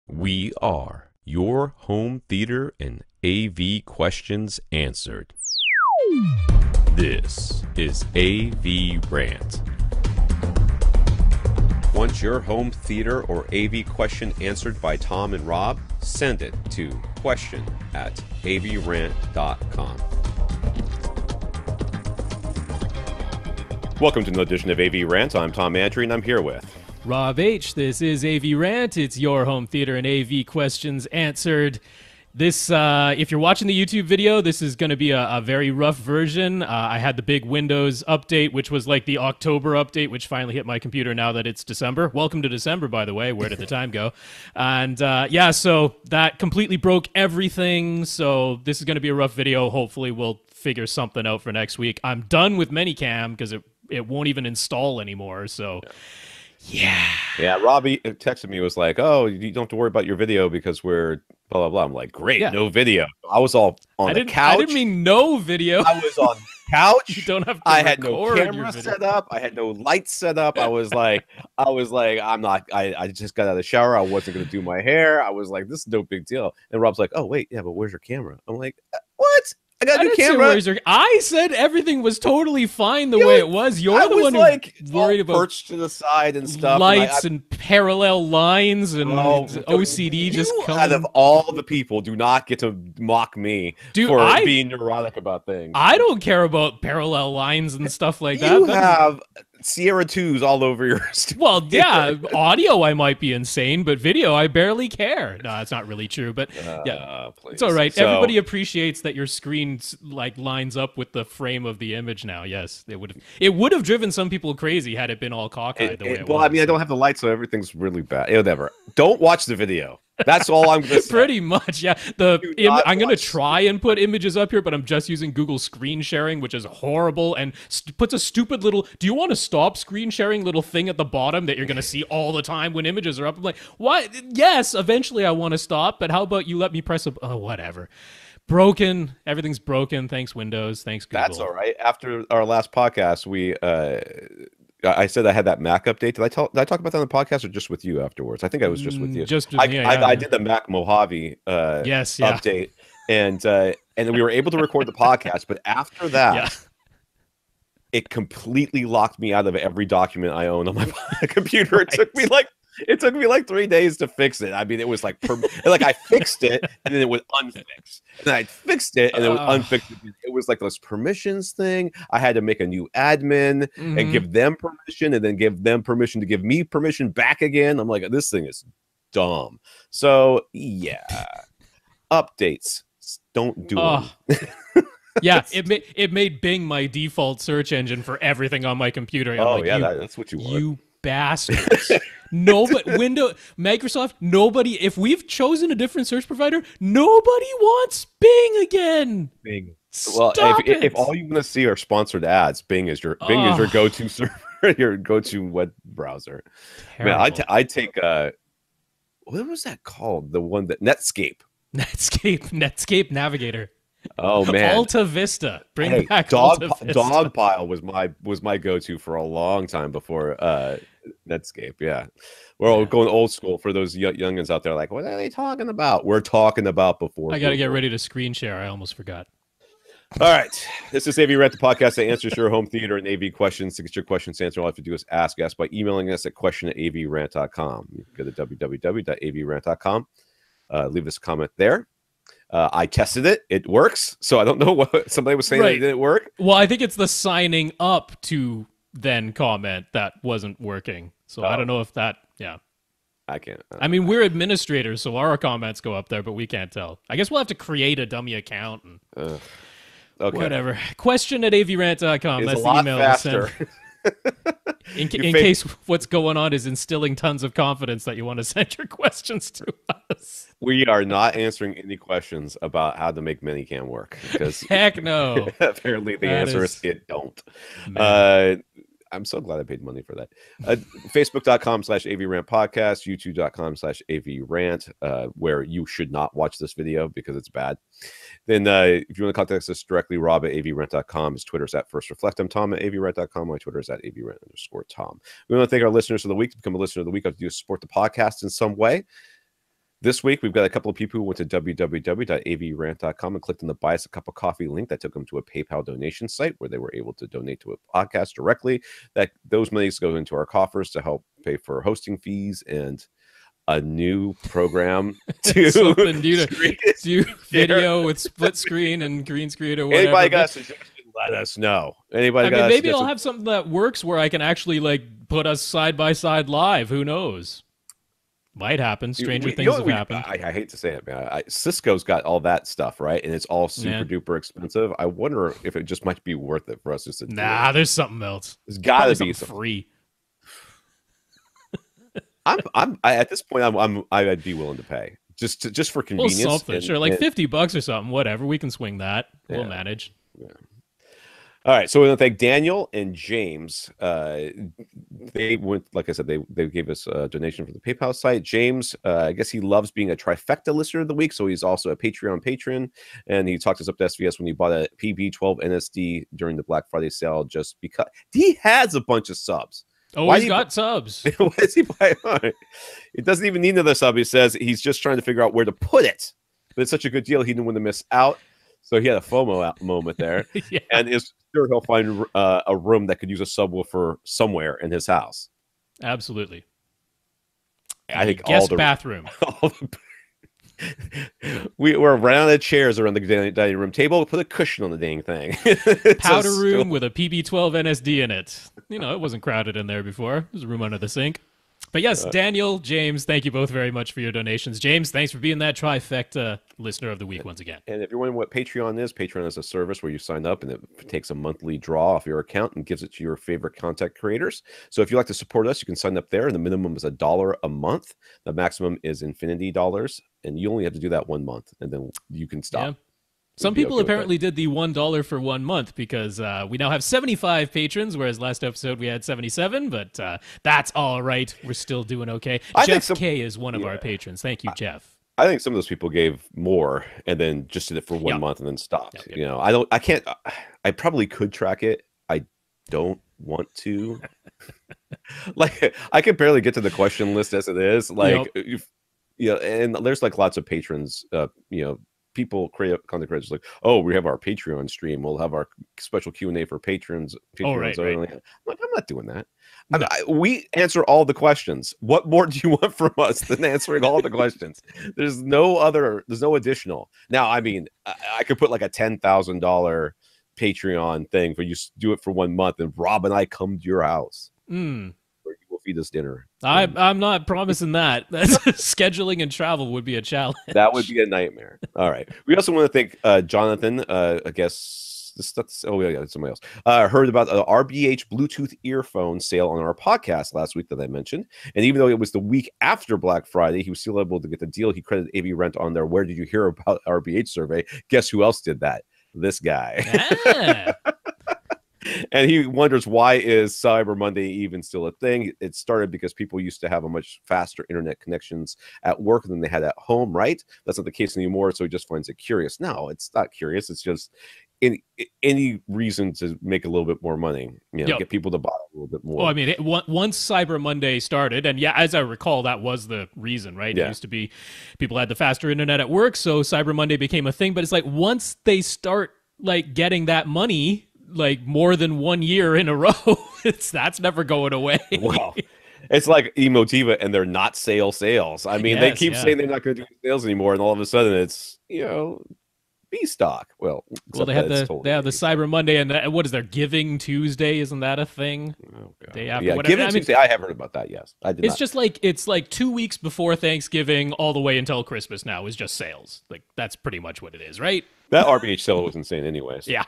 We are your home theater and AV questions answered. This is AVRant. Want your home theater or AV question answered by Tom and Rob? Send it to question@avrant.com. Welcome to another edition of AVRant. I'm Tom Andrew, and I'm here with Rob H. This is AVRant. It's your home theater and AV questions answered. This, if you're watching the YouTube video, this is going to be a very rough version. I had the big Windows update, which was like the October update, which finally hit my computer now that it's December. Welcome to December, by the way. Where did the time go? And yeah, so that completely broke everything. So this is going to be a rough video. Hopefully we'll figure something out for next week. I'm done with Minicam because it won't even install anymore. So... Yeah, Robbie texted me, was like, oh, you don't have to worry about your video because we're blah, blah, blah. I'm like, great, no video. I was all on the couch. I didn't mean no video. I was on the couch. You don't have to I had no camera set up. I had no lights set up. I was like, I'm not, I just got out of the shower. I wasn't going to do my hair. I was like, this is no big deal. And Rob's like, oh, wait, yeah, but where's your camera? I'm like, what? I got a new camera. I said everything was totally fine the way it was. You're the one who worried about perched to the side and stuff, lights and parallel lines and OCD. Just out of all the people, do not get to mock me for being neurotic about things. I don't care about parallel lines and stuff like that. You have Sierra 2s all over your stuff. Well, yeah, audio I might be insane, but video I barely care. No, that's not really true, but yeah, it's all right. So, everybody appreciates that your screen like lines up with the frame of the image now. Yes, it would have driven some people crazy had it been all cockeyed the way it was. Well, I mean, I don't have the light, so everything's really bad. Whatever. Don't watch the video. That's all I'm going to say. Pretty much, yeah. I'm going to try and put images up here, but I'm just using Google screen sharing, which is horrible, and puts a stupid little, do you want to stop screen sharing little thing at the bottom that you're going to see all the time when images are up? I'm like, what? Yes, eventually I want to stop, but how about you let me press whatever. Broken. Everything's broken. Thanks, Windows. Thanks, Google. That's all right. After our last podcast, I said I had that Mac update. Did I talk about that on the podcast or just with you afterwards? I think I was just with you. I did the Mac Mojave update, and then we were able to record the podcast. But after that, it completely locked me out of every document I own on my computer. It took me like 3 days to fix it. I mean, it was like I fixed it and then it would unfix. And I fixed it and it would unfix. It was like this permissions thing. I had to make a new admin and give them permission and then give them permission to give me permission back again. I'm like, this thing is dumb. So yeah, updates. Don't do them. Yeah, it made Bing my default search engine for everything on my computer. I'm that's what you want. You bastards. Microsoft, nobody, if we've chosen a different search provider, nobody wants Bing again. Bing. Well, if all you want to see are sponsored ads, Bing is your go-to server, your go-to web browser. Terrible. Man, I take what was that called? The one that Netscape Navigator. Oh man, Alta Vista. Bring back Alta Vista. Dogpile was my go-to for a long time before Netscape. Yeah, we're all going old school for those youngins out there. Like, what are they talking about? We're talking about before. I got to get ready to screen share. I almost forgot. All right, this is AVRant, the podcast that answers your home theater and AV questions. To get your questions answered, all you have to do is ask us by emailing us at question@avrant.com. You can go to www.avrant.com. Leave us a comment there. I tested it. It works. So I don't know what somebody was saying that it didn't work. Well, I think it's the signing up to then comment that wasn't working. So I don't know if that, I can't. I mean, we're administrators, so our comments go up there, but we can't tell. I guess we'll have to create a dummy account and whatever. Question@avrant.com. That's the email. Faster. In case what's going on is instilling tons of confidence that you want to send your questions to us. We are not answering any questions about how to make Minicam work. Because heck no. Apparently the answer is it don't. I'm so glad I paid money for that. Facebook.com/AVRant Podcast, YouTube.com/AVRant, where you should not watch this video because it's bad. Then if you want to contact us directly, Rob at avrant.com. His Twitter's at FirstReflect. I'm Tom at avrant.com. My Twitter is at avrant_Tom. We want to thank our listeners of the week. To become a listener of the week, I have to do support the podcast in some way. This week, we've got a couple of people who went to www.avrant.com and clicked on the Buy Us a Cup of Coffee link that took them to a PayPal donation site where they were able to donate to a podcast directly. Those monies go into our coffers to help pay for hosting fees and a new program to something do video with split screen and green screen or whatever. Anybody got a suggestion? Let us know. Anybody got maybe I'll have something that works where I can actually like put us side by side live. Who knows? Might happen. Stranger things have happened. I hate to say it, man. Cisco's got all that stuff, right? And it's all super duper expensive. I wonder if it just might be worth it for us just to Nah, there's something else. There's got to be something free. I'm at this point. I'd be willing to pay just for convenience. Well, something, sure, like $50 or something. Whatever, we can swing that. We'll manage. Yeah. All right, so we want to thank Daniel and James. They went, like I said, they gave us a donation for the PayPal site. James, I guess he loves being a trifecta listener of the week, so he's also a Patreon patron, and he talked us up to SVS when he bought a PB12 NSD during the Black Friday sale just because he has a bunch of subs. Oh, he's got subs. Why is he buying? It doesn't even need another sub. He says he's just trying to figure out where to put it. But it's such a good deal, he didn't want to miss out. So he had a FOMO moment there, and is sure he'll find a room that could use a subwoofer somewhere in his house. Absolutely. I think guest bathroom. We're around the chairs around the dining room table. Put a cushion on the dang thing. Powder room with a PB12 NSD in it. You know, it wasn't crowded in there before. There's a room under the sink. But yes, Daniel, James, thank you both very much for your donations. James, thanks for being that trifecta listener of the week once again. And if you're wondering what Patreon is a service where you sign up and it takes a monthly draw off your account and gives it to your favorite content creators. So if you'd like to support us, you can sign up there. And the minimum is $1 a month. The maximum is infinity dollars. And you only have to do that 1 month, and then you can stop. Yeah. Some people apparently did the $1 for 1 month because we now have 75 patrons, whereas last episode we had 77, but that's all right. We're still doing okay. Jeff K is one of our patrons. Thank you, Jeff. I think some of those people gave more and then just did it for 1 month and then stopped. You know, I probably could track it. I don't want to. Like, I can barely get to the question list as it is. Like, and there's like lots of patrons, people content creators like, oh, we have our Patreon stream. We'll have our special Q&A for patrons. Right. I'm not doing that. No. We answer all the questions. What more do you want from us than answering all the questions? There's no additional. Now, I mean, I could put like a $10,000 Patreon thing for you to do it for 1 month, and Rob and I come to your house. Feed us dinner. I'm not promising that. Scheduling and travel would be a challenge. That would be a nightmare. All right. We also want to thank Jonathan. I guess this stuff. Oh, yeah, somebody else heard about the RBH Bluetooth earphone sale on our podcast last week that I mentioned. And even though it was the week after Black Friday, he was still able to get the deal. He credited AVRant on there. Where did you hear about RBH survey? Guess who else did that? This guy. And he wonders, why is Cyber Monday even still a thing? It started because people used to have a much faster internet connections at work than they had at home, right? That's not the case anymore, so he just finds it curious. No, it's not curious. It's just any reason to make a little bit more money, get people to buy a little bit more. Well, I mean, once Cyber Monday started, and as I recall, that was the reason, right? It used to be people had the faster internet at work, so Cyber Monday became a thing. But it's like once they start like getting that money, like more than 1 year in a row, that's never going away. Wow. It's like Emotiva, and they're not sales. I mean, they keep saying they're not going to do sales anymore, and all of a sudden it's B stock. Well, they have the Cyber Monday, and what is their Giving Tuesday? Isn't that a thing? Oh, day after, whatever. Giving Tuesday. I have heard about that. Yes, I did. It's like 2 weeks before Thanksgiving, all the way until Christmas. Now is just sales. Like that's pretty much what it is, right? That RBH sale was insane, anyways. Yeah.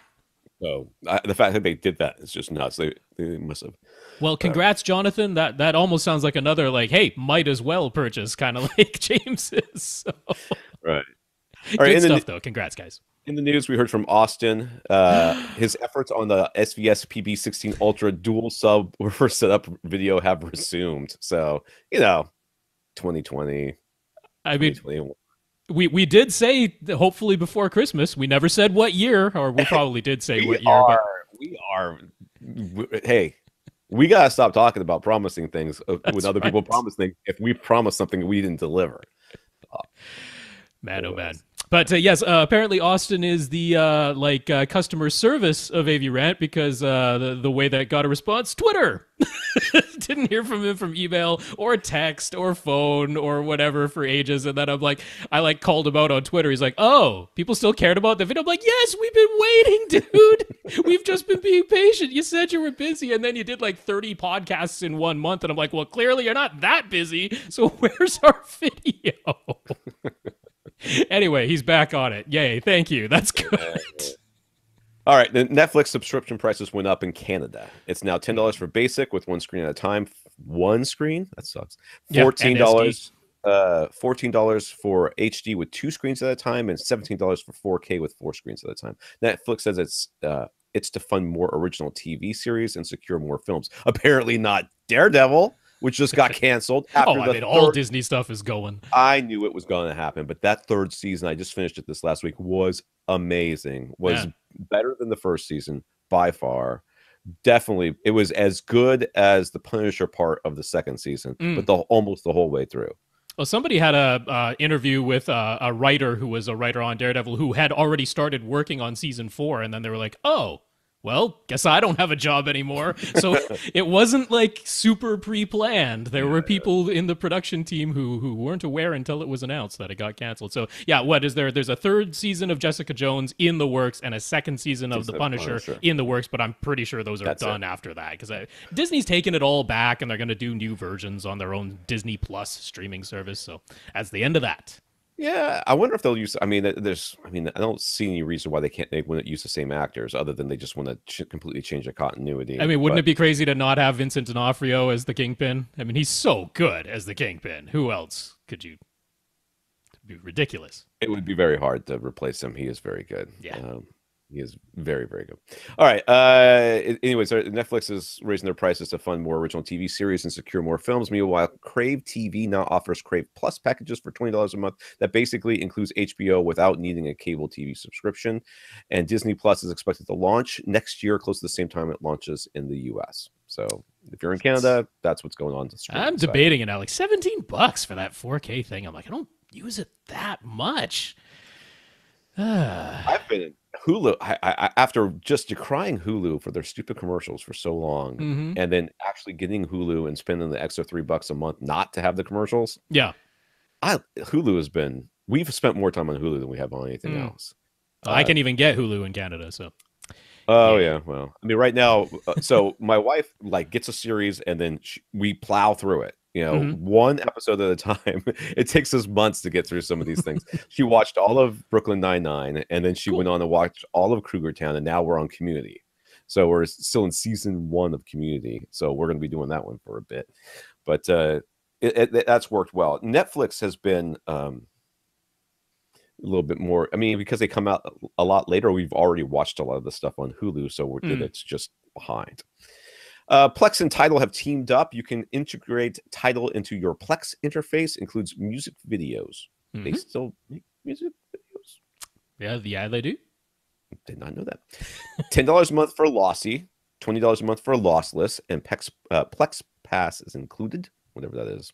So the fact that they did that is just nuts. They must have. Well, congrats, Jonathan. That almost sounds like another hey, might as well purchase kind of like James's. So. Right. All right. Good stuff though. Congrats, guys. In the news, we heard from Austen. His efforts on the SVS PB16 Ultra dual subwoofer setup video have resumed. So 2020. I mean. We did say hopefully before Christmas. We never said what year, or we probably did say what year. Hey, we gotta stop talking about promising things when other people promise things. If we promise something we didn't deliver, Man, oh man. But yes, apparently Austen is the customer service of AVRant because the way that got a response, Twitter. Didn't hear from him from email or text or phone or whatever for ages. And then I called him out on Twitter. He's like, oh, people still cared about the video. I'm like, yes, we've been waiting, dude. We've just been being patient. You said you were busy, and then you did like 30 podcasts in 1 month. And I'm like, well, clearly you're not that busy. So where's our video? Anyway, he's back on it. Yay, thank you. That's good. All right, the Netflix subscription prices went up in Canada. It's now $10 for basic with 1 screen at a time. 1 screen? That sucks. $14. $14 for HD with 2 screens at a time, and $17 for 4K with 4 screens at a time. Netflix says it's to fund more original TV series and secure more films. Apparently not Daredevil, which just got canceled. All Disney stuff is going. I knew it was going to happen, but that 3rd season, I just finished it this last week, was amazing. Was better than the 1st season by far. Definitely, it was as good as the Punisher part of the 2nd season, but almost the whole way through. Well, somebody had a interview with a writer who was a writer on Daredevil who had already started working on season 4, and then they were like, oh, well, guess I don't have a job anymore. So it wasn't like super pre-planned. There were people in the production team who weren't aware until it was announced that it got canceled. So yeah, what is there? There's a 3rd season of Jessica Jones in the works and a 2nd season of The Punisher in the works, but I'm pretty sure those are done after that because Disney's taken it all back and they're going to do new versions on their own Disney Plus streaming service. So that's the end of that. Yeah, I wonder if they'll use. I don't see any reason why they wouldn't use the same actors, other than they just want to completely change the continuity. I mean, wouldn't it be crazy to not have Vincent D'Onofrio as the Kingpin? I mean, he's so good as the Kingpin. Who else could you? It'd be ridiculous. It would be very hard to replace him. He is very good. Yeah. He is very, very good. All right. Anyways, Netflix is raising their prices to fund more original TV series and secure more films. Meanwhile, Crave TV now offers Crave Plus packages for $20 a month. That basically includes HBO without needing a cable TV subscription. And Disney Plus is expected to launch next year, close to the same time it launches in the US. So if you're in Canada, that's what's going on. I'm debating it now. Like $17 for that 4K thing. I'm like, I don't use it that much. I've been Hulu. I after just decrying Hulu for their stupid commercials for so long, and then actually getting Hulu and spending the extra $3 a month not to have the commercials. Yeah, Hulu has been. We've spent more time on Hulu than we have on anything else. I can even get Hulu in Canada. So. Yeah. Well, I mean, right now, so my wife gets a series and then we plow through it. You know, 1 episode at a time. It takes us months to get through some of these things. She watched all of Brooklyn Nine-Nine, and then she went on to watch all of Cougar Town, and now we're on Community. So we're still in season 1 of Community. So we're going to be doing that one for a bit. But that's worked well. Netflix has been a little bit more. I mean, because they come out a lot later, we've already watched a lot of the stuff on Hulu, so it's just behind. Plex and Tidal have teamed up. You can integrate Tidal into your Plex interface. Includes music videos. They still make music videos? Yeah, they do. Did not know that. $10 a month for lossy, $20 a month for lossless, and Plex Pass is included, whatever that is.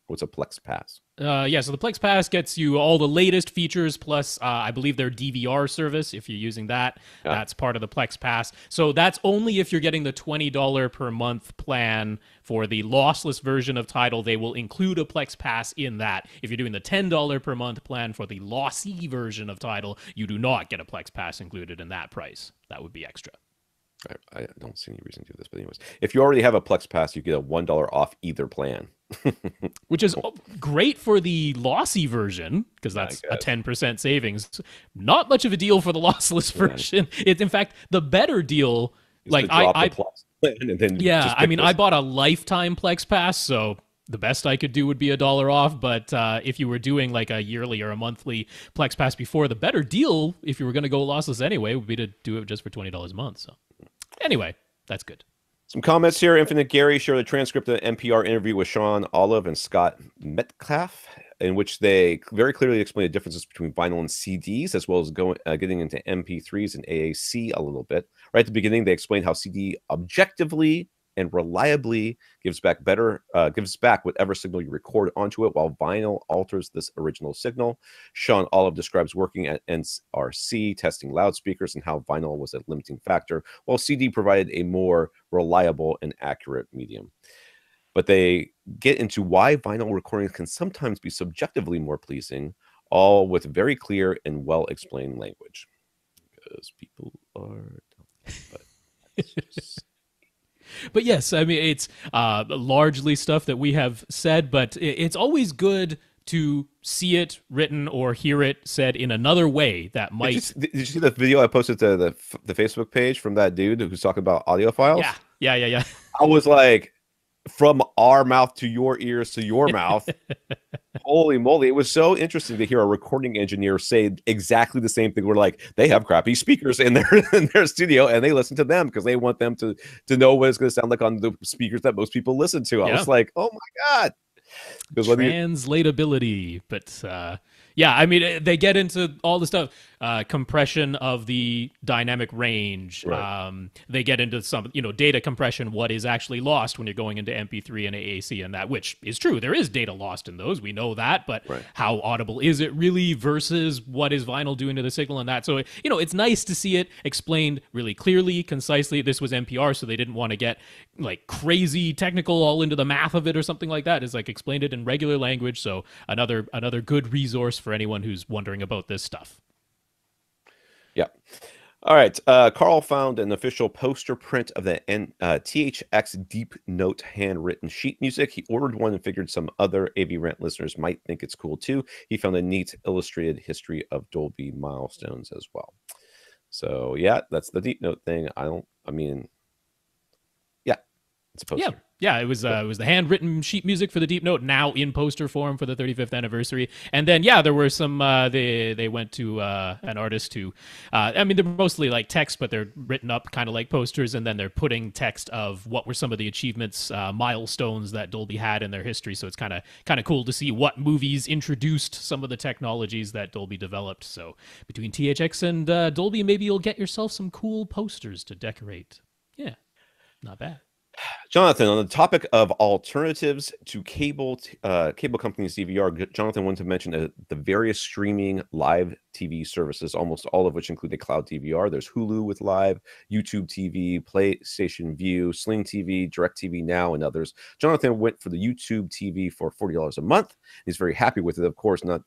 What's a Plex Pass? So the Plex Pass gets you all the latest features, plus I believe their DVR service, if you're using that. That's part of the Plex Pass. So that's only if you're getting the $20 per month plan for the lossless version of Tidal. They will include a Plex Pass in that. If you're doing the $10 per month plan for the lossy version of Tidal, you do not get a Plex Pass included in that price. That would be extra. I don't see any reason to do this, but anyways, if you already have a Plex Pass, you get a $1 off either plan. Which is great for the lossy version, because that's a 10% savings. Not much of a deal for the lossless version. It's, in fact, the better deal. I bought a lifetime Plex Pass, so the best I could do would be $1 off. But if you were doing like a yearly or a monthly Plex Pass before, the better deal, if you were going to go lossless anyway, would be to do it just for $20 a month. So anyway, that's good. Some comments here. Infinite Gary shared a transcript of an NPR interview with Sean Olive and Scott Metcalfe, in which they very clearly explain the differences between vinyl and CDs, as well as getting into MP3s and AAC a little bit. Right at the beginning, they explained how CD objectively and reliably gives back whatever signal you record onto it, while vinyl alters this original signal. Sean Olive describes working at NRC, testing loudspeakers, and how vinyl was a limiting factor, while CD provided a more reliable and accurate medium. But they get into why vinyl recordings can sometimes be subjectively more pleasing, all with very clear and well-explained language. Because people are dumb. But yes, I mean, it's largely stuff that we have said, but it's always good to see it written or hear it said in another way that might... Did you see the video I posted to the Facebook page from that dude who's talking about audiophiles? Yeah. I was like, from our mouth to your ears to your mouth. Holy moly. It was so interesting to hear a recording engineer say exactly the same thing. We're like, they have crappy speakers in their studio and they listen to them because they want them to know what it's going to sound like on the speakers that most people listen to. I was like, oh my God. Translatability. But yeah, I mean, they get into all the stuff, compression of the dynamic range. Right. They get into some, data compression, what is actually lost when you're going into MP3 and AAC and that, which is true. There is data lost in those. We know that, but how audible is it really versus what is vinyl doing to the signal and that? So, it's nice to see it explained really clearly, concisely. This was NPR, so they didn't want to get like crazy technical all into the math of it or something like that. It's like explained it in regular language. So another good resource for anyone who's wondering about this stuff. Yeah. All right. Karl found an official poster print of the THX Deep Note handwritten sheet music. He ordered one and figured some other AVRant listeners might think it's cool too. He found a neat illustrated history of Dolby milestones as well. So yeah, that's the Deep Note thing. It's a poster. Yeah, it was the handwritten sheet music for the Deep Note, now in poster form for the 35th anniversary. And then there were some they went to an artist who they're mostly like text, but they're written up kind of like posters, and then they're putting text of what were some of the achievements, milestones that Dolby had in their history. So it's kind of cool to see what movies introduced some of the technologies that Dolby developed. So between THX and Dolby, maybe you'll get yourself some cool posters to decorate. Yeah, not bad. Jonathan, on the topic of alternatives to cable companies DVR, Jonathan wanted to mention the various streaming live TV services, almost all of which include a cloud DVR. There's Hulu with live, YouTube TV, PlayStation View, Sling TV, DirecTV Now, and others. Jonathan went for the YouTube TV for $40 a month. He's very happy with it. Of course, not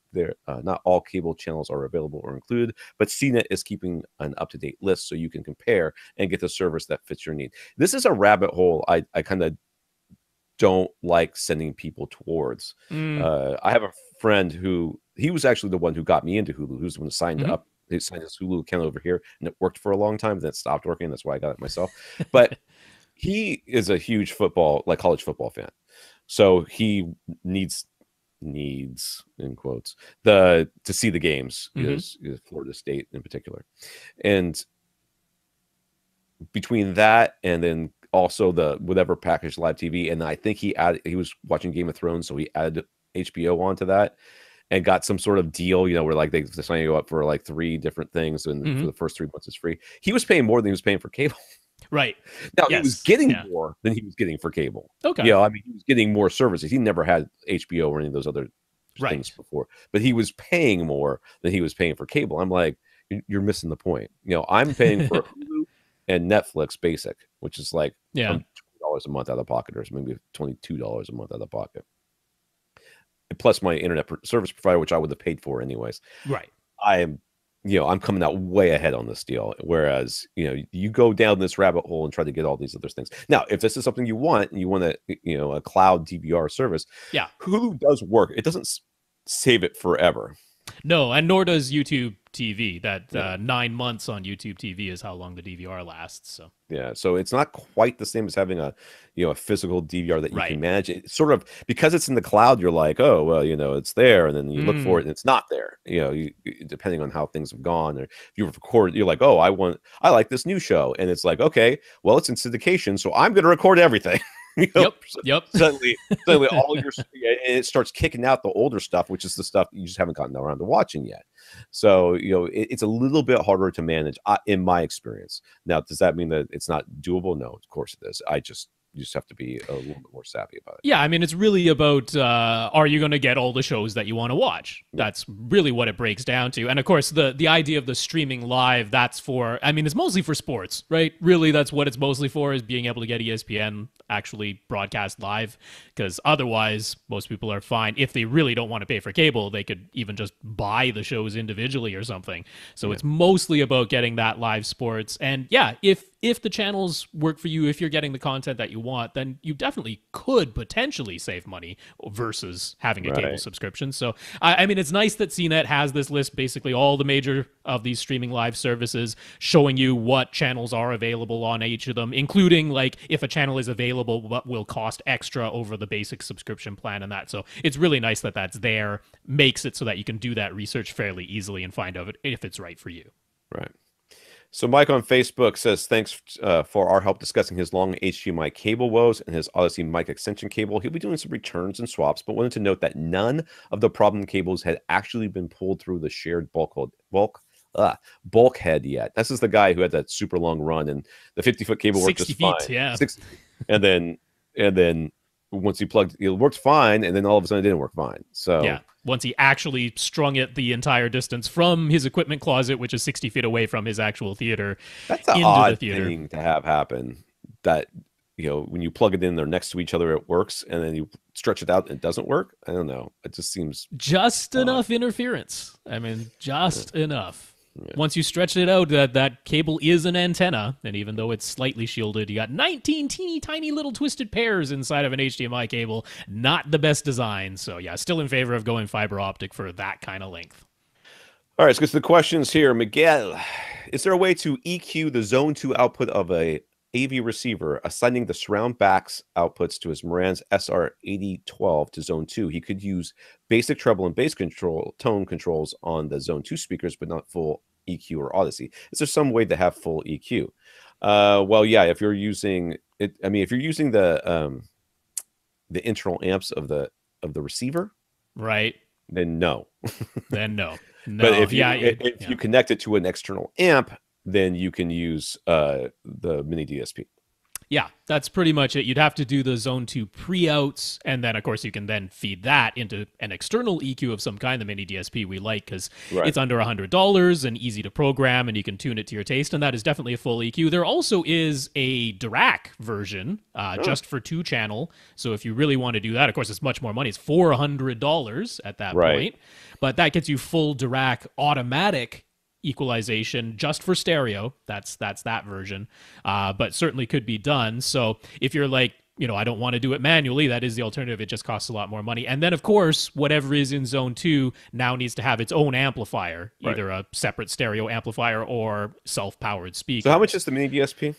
all cable channels are available or included, but CNET is keeping an up-to-date list so you can compare and get the service that fits your need. This is a rabbit hole I kind of don't like sending people towards. I have a friend who, he was actually the one who got me into Hulu, who's the one who signed up. He signed his Hulu account over here, and it worked for a long time, then it stopped working. That's why I got it myself. But he is a huge college football fan. So he needs in quotes to see the games, is Florida State in particular. And between that and then also the whatever package live TV, and I think he was watching Game of Thrones, so he added HBO onto that and got some sort of deal, where like they sign you up for like 3 different things, and for the first 3 months it's free. He was paying more than he was paying for cable. Right. Now he was getting more than he was getting for cable. Okay. He was getting more services. He never had HBO or any of those other things before, but he was paying more than he was paying for cable. I'm like, you're missing the point. I'm paying for Hulu and Netflix basic, which is like $20 a month out of pocket, or maybe $22 a month out of pocket, plus my internet service provider, which I would have paid for anyways. Right. I'm coming out way ahead on this deal, whereas you go down this rabbit hole and try to get all these other things. Now, if this is something you want, and you want a cloud DVR service, Hulu does work. It doesn't save it forever. No, and nor does YouTube TV. That 9 months on YouTube TV is how long the DVR lasts. So so it's not quite the same as having a physical DVR that you can manage. It's sort of, because it's in the cloud, you're like, oh well, it's there, and then you look for it and it's not there. Depending on how things have gone, or if you record, you're like, oh, I like this new show, and it's like, okay, well, it's in syndication, so I'm going to record everything. Yep. Suddenly all your, and it starts kicking out the older stuff, which is the stuff you just haven't gotten around to watching yet. So it's a little bit harder to manage, in my experience. Now, does that mean that it's not doable? No, of course it is. I just you just have to be a little bit more savvy about it. Yeah, I mean, it's really about are you going to get all the shows that you want to watch? Yeah. That's really what it breaks down to. And of course, the idea of the streaming live, that's for, I mean, it's mostly for sports, right? Really, that's what it's mostly for, is being able to get ESPN actually broadcast live, because otherwise most people are fine. If they really don't want to pay for cable, they could even just buy the shows individually or something. So it's mostly about getting that live sports. And yeah, if the channels work for you, if you're getting the content that you want, then you definitely could potentially save money versus having a cable subscription. So, I mean, it's nice that CNET has this list, basically all the major of these streaming live services, showing you what channels are available on each of them, including like if a channel is available, what will cost extra over the basic subscription plan and that. So it's really nice that that's there, makes it so that you can do that research fairly easily and find out if it's right for you. Right. So Mike on Facebook says, thanks for our help discussing his long HDMI cable woes and his Audyssey mic extension cable. He'll be doing some returns and swaps, but wanted to note that none of the problem cables had actually been pulled through the shared bulkhead yet. This is the guy who had that super long run, and the 50-foot cable worked just fine. Yeah. And then once he plugged, it worked fine, and then all of a sudden it didn't work fine. So yeah, once he actually strung it the entire distance from his equipment closet, which is 60 feet away from his actual theater, that's an odd thing to have happen. That, you know, when you plug it in, they're next to each other, it works, and then you stretch it out and it doesn't work. I don't know. It just seems just enough interference. I mean, just enough. Yeah. Once you stretch it out, that cable is an antenna, and even though it's slightly shielded, you got 19 teeny tiny little twisted pairs inside of an HDMI cable. Not the best design. So yeah, still in favor of going fiber optic for that kind of length. All right, let's get to the questions here. Miguel, is there a way to EQ the zone 2 output of a AV receiver, assigning the surround backs outputs to his Marantz SR8012 to zone 2? He could use basic treble and bass tone controls on the zone 2 speakers, but not full EQ or Audyssey. Is there some way to have full EQ? Well, yeah, if you're using it, I mean, if you're using the internal amps of the receiver, right, then no. Then no. But if you connect it to an external amp, then you can use the miniDSP. Yeah, that's pretty much it. You'd have to do the zone 2 pre-outs, and then, of course, you can then feed that into an external EQ of some kind, the miniDSP we like, because it's under $100 and easy to program, and you can tune it to your taste, and that is definitely a full EQ. There also is a Dirac version, just for 2-channel, so if you really want to do that, of course, it's much more money. It's $400 at that point, but that gets you full Dirac automatic equalization just for stereo. That's that version, but certainly could be done. So if you're like, you know, I don't want to do it manually, that is the alternative. It just costs a lot more money. And then, of course, whatever is in zone 2 now needs to have its own amplifier, either a separate stereo amplifier or self-powered speaker. So how much is the miniDSP?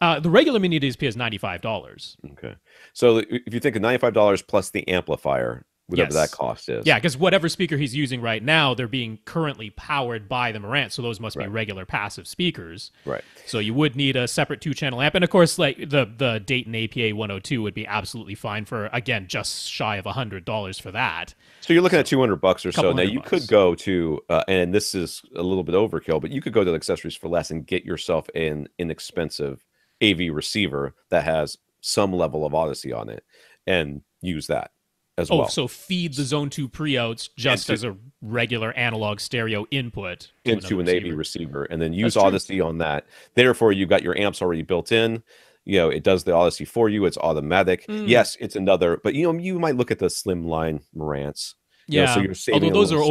The regular miniDSP is $95. Okay. So if you think of $95 plus the amplifier, whatever that cost is. Yeah, because whatever speaker he's using right now, they're being currently powered by the Marantz, so those must be regular passive speakers. Right. So you would need a separate 2-channel amp, and of course, like the Dayton APA102 would be absolutely fine for, again, just shy of $100 for that. So you're looking at $200 or so. Now you could go to, and this is a little bit overkill, but you could go to Accessories for Less and get yourself an inexpensive AV receiver that has some level of Audyssey on it, and use that as well. So feed the zone 2 pre-outs just as a regular analog stereo input into an AV receiver, and then use Audyssey on that. Therefore, you've got your amps already built in. You know, it does the Audyssey for you. It's automatic. Yes, it's another, but you know, you might look at the slimline Marantz. Yeah, so you're saving although those are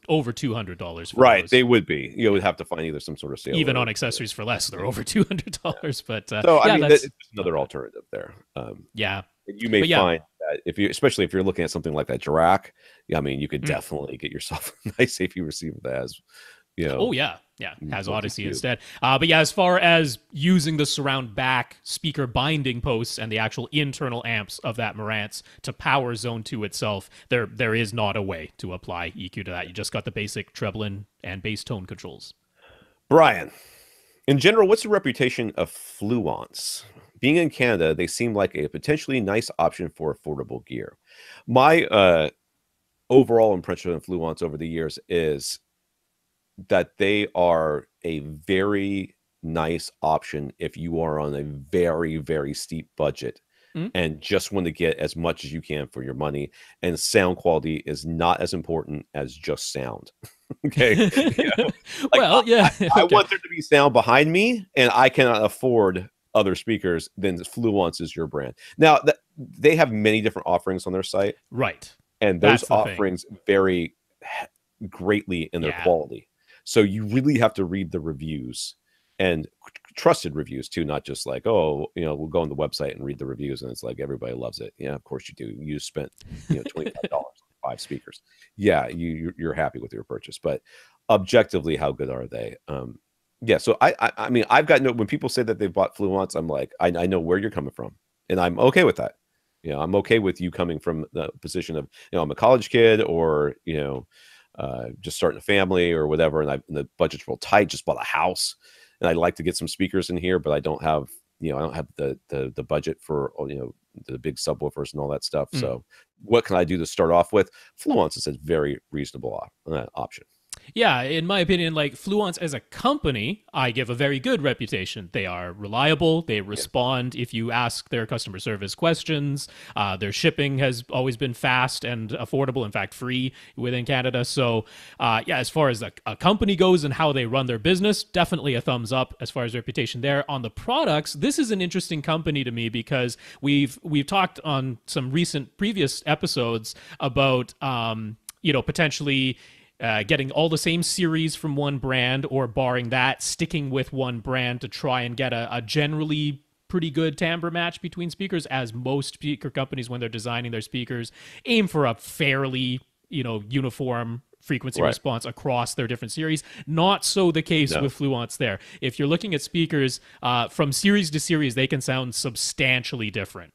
over $200. Right, they would be. You would have to find either some sort of sale. Even on Accessories for Less, they're over $200. But so I mean, that's another alternative there. You may find that if you, especially if you're looking at something like that Dirac, I mean, you could definitely get yourself a nice AV receiver that has, you know. Has Audyssey instead. But yeah, as far as using the surround back speaker binding posts and the actual internal amps of that Marantz to power zone 2 itself, there is not a way to apply EQ to that. You just got the basic treble and bass tone controls. Brian, in general, what's the reputation of Fluance? Being in Canada, they seem like a potentially nice option for affordable gear. My overall impression of Fluance over the years is that they are a very nice option if you are on a very, very steep budget and just want to get as much as you can for your money. And sound quality is not as important as just sound. Okay. Well, yeah. I want there to be sound behind me, and I cannot afford other speakers. Then Fluance is your brand. Now, they have many different offerings on their site. Right. And those offerings vary greatly in their quality. So you really have to read the reviews, and trusted reviews too, not just like, oh, we'll go on the website and read the reviews and it's like everybody loves it. Yeah, of course you do. You spent $25 on 5 speakers. Yeah, you're happy with your purchase, but objectively, how good are they? Yeah, so I mean, I've got when people say that they bought Fluance, I'm like, I know where you're coming from, and I'm okay with that. I'm okay with you coming from the position of, I'm a college kid, or just starting a family or whatever, and the budget's real tight, just bought a house, and I'd like to get some speakers in here, but I don't have the budget for the big subwoofers and all that stuff. So what can I do to start off with? Fluance is a very reasonable option. Yeah, in my opinion, like Fluance as a company, I give a very good reputation. They are reliable. They respond if you ask their customer service questions. Their shipping has always been fast and affordable, in fact, free within Canada. So, yeah, as far as a company goes and how they run their business, definitely a thumbs up as far as reputation there. On the products, this is an interesting company to me because we've talked on some previous episodes about, potentially getting all the same series from one brand, or barring that, sticking with one brand to try and get a generally pretty good timbre match between speakers, as most speaker companies, when they're designing their speakers, aim for a fairly, uniform frequency response across their different series. Not so the case with Fluance there. If you're looking at speakers from series to series, they can sound substantially different.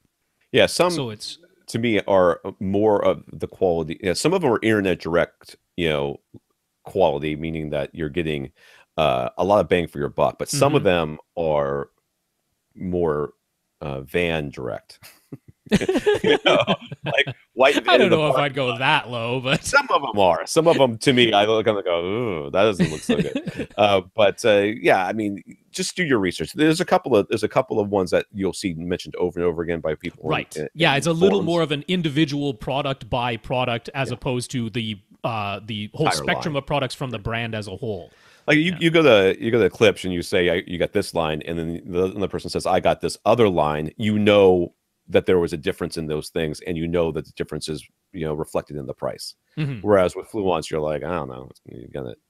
Yeah, to me are more of the quality. Some of them are internet direct, quality, meaning that you're getting a lot of bang for your buck, but some of them are more van direct. Like white. I don't know if I'd go that low, but some of them are. Some of them, to me, I look and go, "Ooh, that doesn't look so good." But yeah, I mean, just do your research. There's a couple of ones that you'll see mentioned over and over again by people. Right. It's a little more of an individual product by product, as opposed to the whole spectrum of products from the brand as a whole. Like you go to Clips and you say you got this line, and then the other person says I got this other line. That there was a difference in those things, and that the difference is reflected in the price. Whereas with Fluance, you're like, I don't know, you're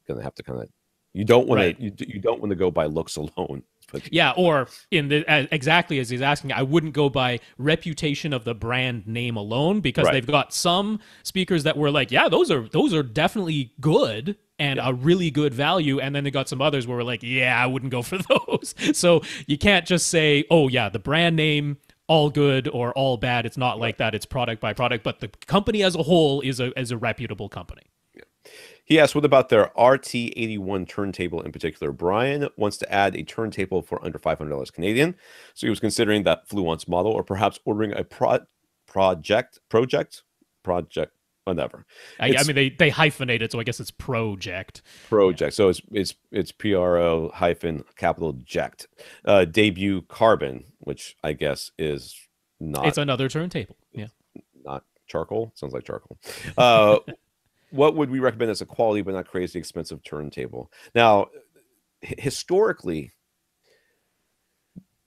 gonna have to kind of, you don't want to go by looks alone. But yeah, or in exactly as he's asking, I wouldn't go by reputation of the brand name alone, because they've got some speakers that were like, yeah, those are definitely good and a really good value, and then they got some others where we're like, yeah, I wouldn't go for those. So you can't just say, oh yeah, the brand name, all good or all bad. It's not like that. It's product by product, but the company as a whole is a reputable company. Yeah. He asked, what about their RT81 turntable in particular? Brian wants to add a turntable for under $500 Canadian. So he was considering that Fluance model, or perhaps ordering a project, whatever. I mean, they hyphenate it, so I guess it's project. Yeah. So it's PRO hyphen capital ject. Debut Carbon, which I guess is not. It's another turntable. Yeah. Not charcoal. Sounds like charcoal. What would we recommend as a quality but not crazy expensive turntable? Now, historically,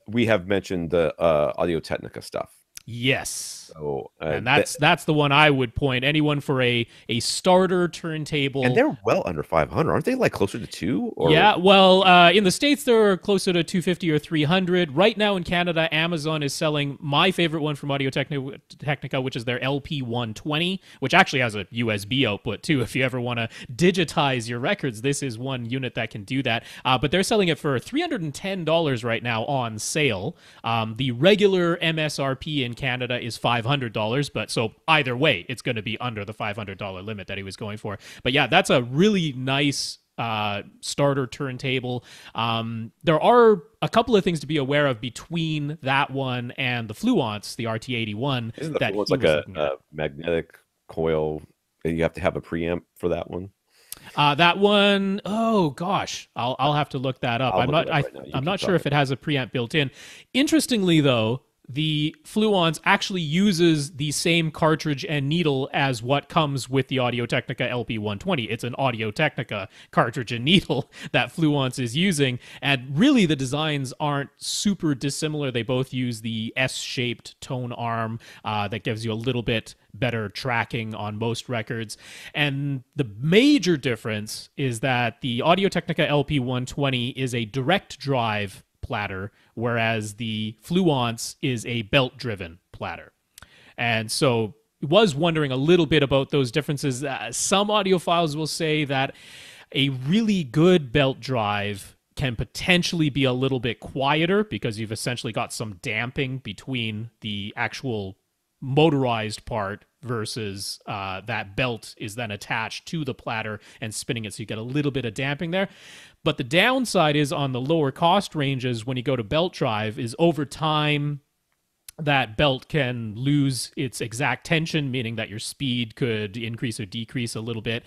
we have mentioned the Audio-Technica stuff. Yes. So, and that's the one I would point. Anyone for a starter turntable. And they're well under 500. Aren't they like closer to 2? Or? Yeah, well, in the States, they're closer to 250 or 300. Right now in Canada, Amazon is selling my favorite one from Audio-Technica, which is their LP120, which actually has a USB output too. If you ever want to digitize your records, this is one unit that can do that. But they're selling it for $310 right now on sale. The regular MSRP in Canada is $500, but so either way, it's going to be under the $500 limit that he was going for. But yeah, that's a really nice starter turntable. There are a couple of things to be aware of between that one and the Fluance, the RT81. Isn't the Fluance like a magnetic coil? You have to have a preamp for that one. That one, oh gosh, I'll have to look that up. I'm not sure if it has a preamp built in. Interestingly, though, the Fluance actually uses the same cartridge and needle as what comes with the Audio-Technica LP120. It's an Audio-Technica cartridge and needle that Fluance is using, and really the designs aren't super dissimilar. They both use the S-shaped tone arm that gives you a little bit better tracking on most records. And the major difference is that the Audio-Technica LP120 is a direct drive platter, whereas the Fluance is a belt-driven platter. And so was wondering a little bit about those differences. Some audiophiles will say that a really good belt drive can potentially be a little bit quieter because you've essentially got some damping between the actual motorized part versus that belt is then attached to the platter and spinning it, so you get a little bit of damping there. But the downside is on the lower cost ranges when you go to belt drive is over time that belt can lose its exact tension, meaning that your speed could increase or decrease a little bit,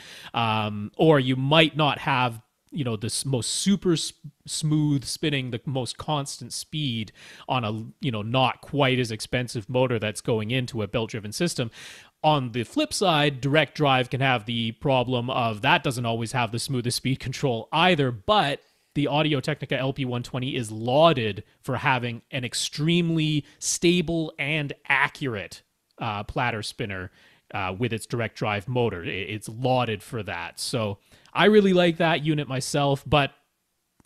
or you might not have the most super smooth spinning, the most constant speed on a, not quite as expensive motor that's going into a belt-driven system. On the flip side, direct drive can have the problem of that doesn't always have the smoothest speed control either, but the Audio-Technica LP120 is lauded for having an extremely stable and accurate platter spinner with its direct drive motor. It's lauded for that. So I really like that unit myself, but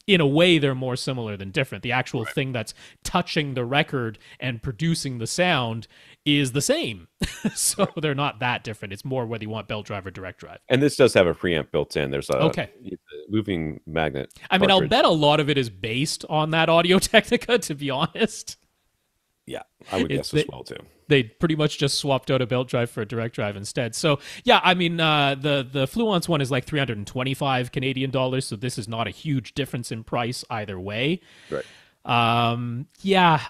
in a way they're more similar than different. The actual thing that's touching the record and producing the sound is the same. So they're not that different. It's more whether you want belt drive or direct drive. And this does have a preamp built in. There's a moving magnet. I mean, I'll bet a lot of it is based on that Audio-Technica, to be honest. Yeah, I would guess as well too. They pretty much just swapped out a belt drive for a direct drive instead. So yeah, I mean, the Fluance one is like 325 Canadian dollars, so this is not a huge difference in price either way. Right. Yeah,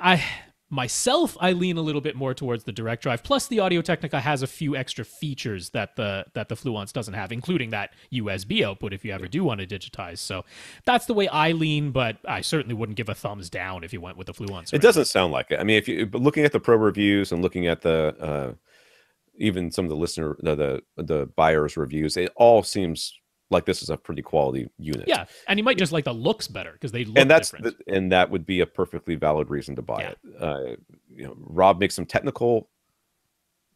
I lean a little bit more towards the direct drive. Plus, the Audio-Technica has a few extra features that the Fluance doesn't have, including that USB output if you ever do want to digitize. So that's the way I lean, but I certainly wouldn't give a thumbs down if you went with the Fluance. It doesn't sound like it. I mean, if you looking at the pro reviews and looking at the even some of the buyers' reviews, it all seems like this is a pretty quality unit. Yeah, and you might just like the looks better because they look different. And that would be a perfectly valid reason to buy it. Rob makes some technical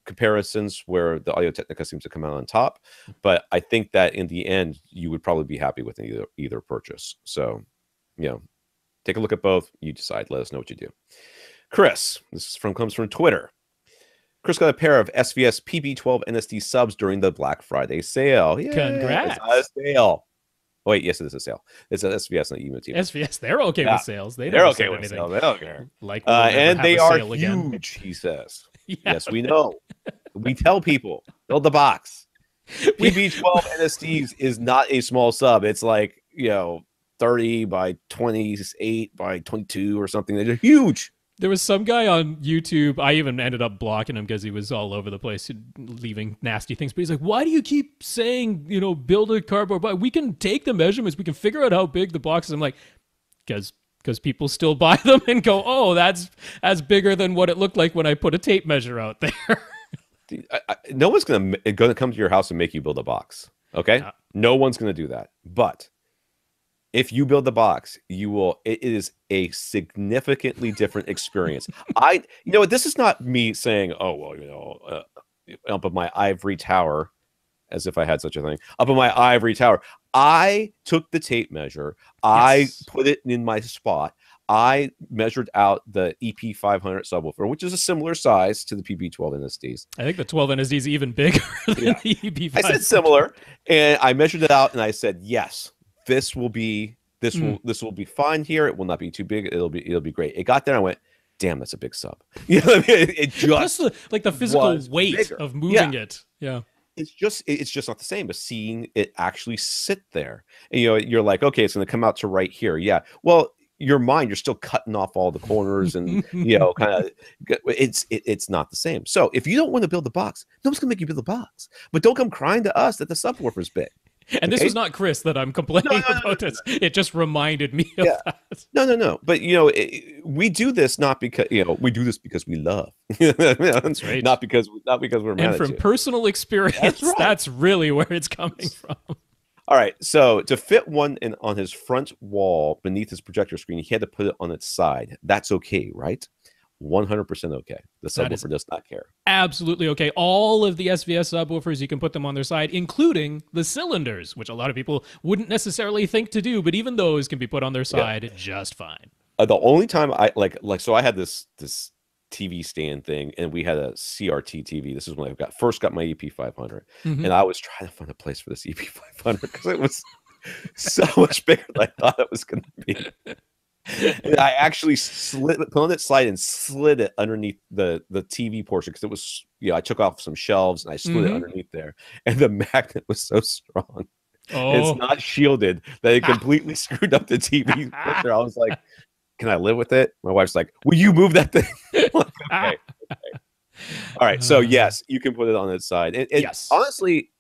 comparisons where the Audio-Technica seems to come out on top, but I think that in the end you would probably be happy with either purchase. So, take a look at both. You decide. Let us know what you do. Chris, comes from Twitter. Chris got a pair of SVS PB12 NSD subs during the Black Friday sale. Yay, congrats! It's not a sale. Oh, wait, yes, it is a sale. It's an SVS, not EMO TV. SVS, they're okay with sales. They're okay with sales. They don't care. Like, and they are huge, he says. Yeah. Yes, we know. We tell people, build the box. PB12 NSDs is not a small sub. It's like, 30 by 28 by 22 or something. They're huge. There was some guy on YouTube, I even ended up blocking him because he was all over the place leaving nasty things. But he's like, why do you keep saying, build a cardboard box? We can take the measurements. We can figure out how big the box is. I'm like, because people still buy them and go, oh, that's bigger than what it looked like when I put a tape measure out there. Dude, no one's going to come to your house and make you build a box. Okay? Yeah. No one's going to do that. But if you build the box, it is a significantly different experience. This is not me saying, oh, well, up in my ivory tower, as if I had such a thing, up in my ivory tower. I took the tape measure. Yes. I put it in my spot. I measured out the EP500 subwoofer, which is a similar size to the PB12 NSDs. I think the 12 NSD is even bigger than the EP500. I said similar, and I measured it out, and I said, yes. This will be fine here. It will not be too big. It'll be great. It got there. I went, damn, that's a big sub. It just the physical weight bigger. Of moving it. Yeah, it's just not the same. But seeing it actually sit there, and you're like, okay, it's going to come out to right here. Yeah, well, your mind, you're still cutting off all the corners, and kind of, it's not the same. So if you don't want to build the box, no one's going to make you build the box. But don't come crying to us that the subwoofer's big. And this was not Chris that I'm complaining about this. It just reminded me of that. No. But, you know, we do this not because, you know, we do this because we love. That's right. Not because we're mad and from personal experience, that's really where it's coming from. All right, so to fit one on his front wall beneath his projector screen, he had to put it on its side. That's okay, right? 100% okay. The subwoofer does not care. Absolutely okay. All of the SVS subwoofers, you can put them on their side, including the cylinders, which a lot of people wouldn't necessarily think to do, but even those can be put on their side just fine. The only time I so I had this TV stand thing, and we had a CRT TV. This is when I first got my EP500, and I was trying to find a place for this EP500 because it was so much bigger than I thought it was going to be. And I actually put on its side and slid it underneath the TV portion because it was, you know, I took off some shelves and I slid it underneath there, and the magnet was so strong. It's not shielded that it completely screwed up the TV picture. I was like, can I live with it? My wife's like, will you move that thing? Okay. All right. So yes, you can put it on its side. Yes. Honestly,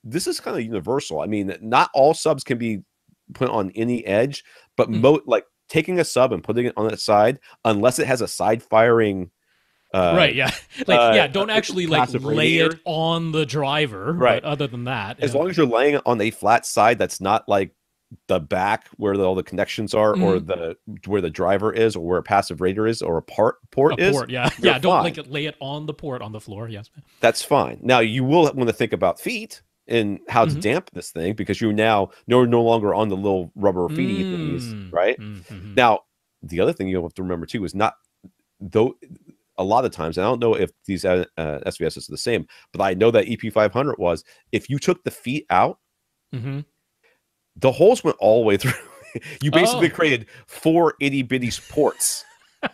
this is kind of universal. I mean, not all subs can be put on any edge, but like taking a sub and putting it on its side, unless it has a side firing. Right. Yeah. Like, don't actually like lay it on the driver. Right. But other than that, as long as you're laying it on a flat side, that's not like the back where all the connections are, or where the driver is, or where a passive radio is, or a port is. Yeah. Don't like lay it on the port on the floor. Yes. That's fine. Now you will want to think about feet and how to damp this thing, because you're now no longer on the little rubber feety thingies, right? Now, the other thing you have to remember too is a lot of times, and I don't know if these SVSs are the same, but I know that EP500 was, if you took the feet out, the holes went all the way through. You basically created 4 itty bitty ports,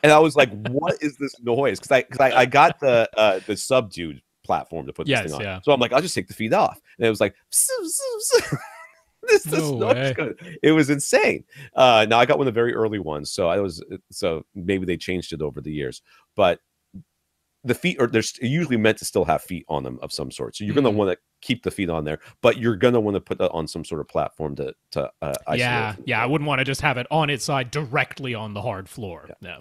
and I was like, "What is this noise?" Because I got the Subdued platform to put this thing on, so I'm like, I'll just take the feet off, and it was like, this noise good. It was insane. Now I got one of the very early ones, so maybe they changed it over the years, but the feet are usually meant to still have feet on them of some sort. So you're going to want to keep the feet on there, but you're going to want to put that on some sort of platform to isolate. Yeah. I wouldn't want to just have it on its side directly on the hard floor. No.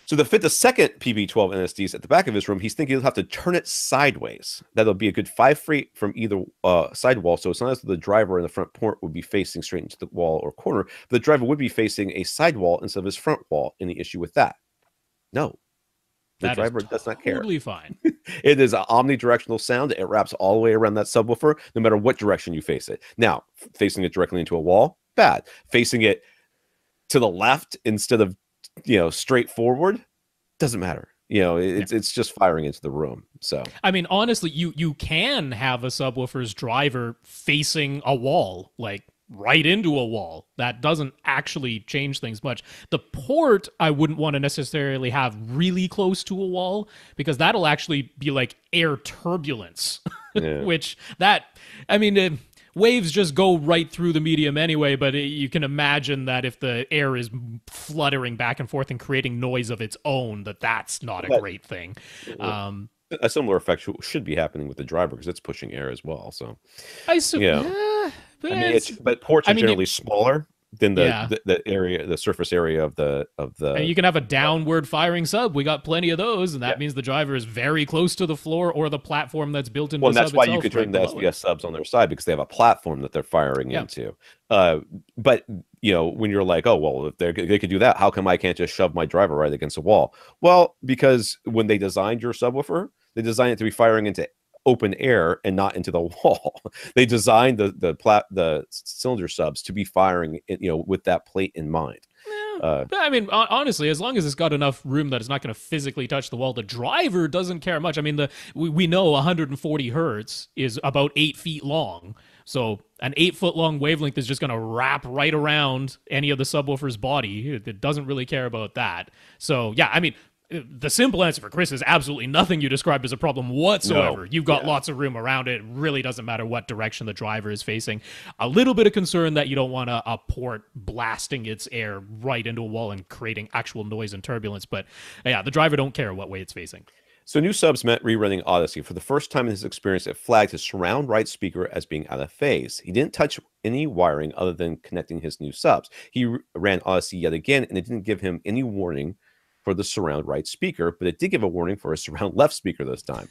So to fit the second PB12 NSDs at the back of his room, he's thinking he'll have to turn it sideways. That'll be a good 5 feet from either side wall. So it's not as though the driver in the front port would be facing straight into the wall or corner, but the driver would be facing a side wall instead of his front wall. Any issue with that? No. The driver does not care. Totally fine. It is an omnidirectional sound. It wraps all the way around that subwoofer, no matter what direction you face it. Now, facing it directly into a wall, bad. Facing it to the left instead of, straight forward, doesn't matter. It's just firing into the room. So I mean, honestly, you can have a subwoofer's driver facing a wall, like right into a wall. That doesn't actually change things much. The port I wouldn't want to necessarily have really close to a wall, because that'll actually be like air turbulence, which waves just go right through the medium anyway, but you can imagine that if the air is fluttering back and forth and creating noise of its own, that's not a great thing. A similar effect should be happening with the driver, because it's pushing air as well. So I assume, but ports are generally smaller than the area, the surface area of the. And you can have a downward firing sub. We got plenty of those, and that means the driver is very close to the floor or the platform that's built into. Well, the that's sub why itself, you could turn the SVS subs on their side, because they have a platform that they're firing into. But when you're like, oh well, if they could do that, how come I can't just shove my driver right against a wall? Well, because when they designed your subwoofer, they designed it to be firing into open air and not into the wall. They designed the cylinder subs to be firing, with that plate in mind. I mean, honestly, as long as it's got enough room that it's not going to physically touch the wall, the driver doesn't care much. I mean, we know 140 hertz is about 8 feet long. So an 8-foot long wavelength is just going to wrap right around any of the subwoofer's body. It doesn't really care about that. So yeah, I mean, the simple answer for Chris is absolutely nothing you described as a problem whatsoever. No. You've got lots of room around it. It really doesn't matter what direction the driver is facing. A little bit of concern that you don't want a port blasting its air right into a wall and creating actual noise and turbulence. But yeah, the driver don't care what way it's facing. So new subs meant rerunning Audyssey. For the first time in his experience, it flagged his surround right speaker as being out of phase. He didn't touch any wiring other than connecting his new subs. He ran Audyssey yet again, and it didn't give him any warning for the surround right speaker, but it did give a warning for his surround left speaker this time.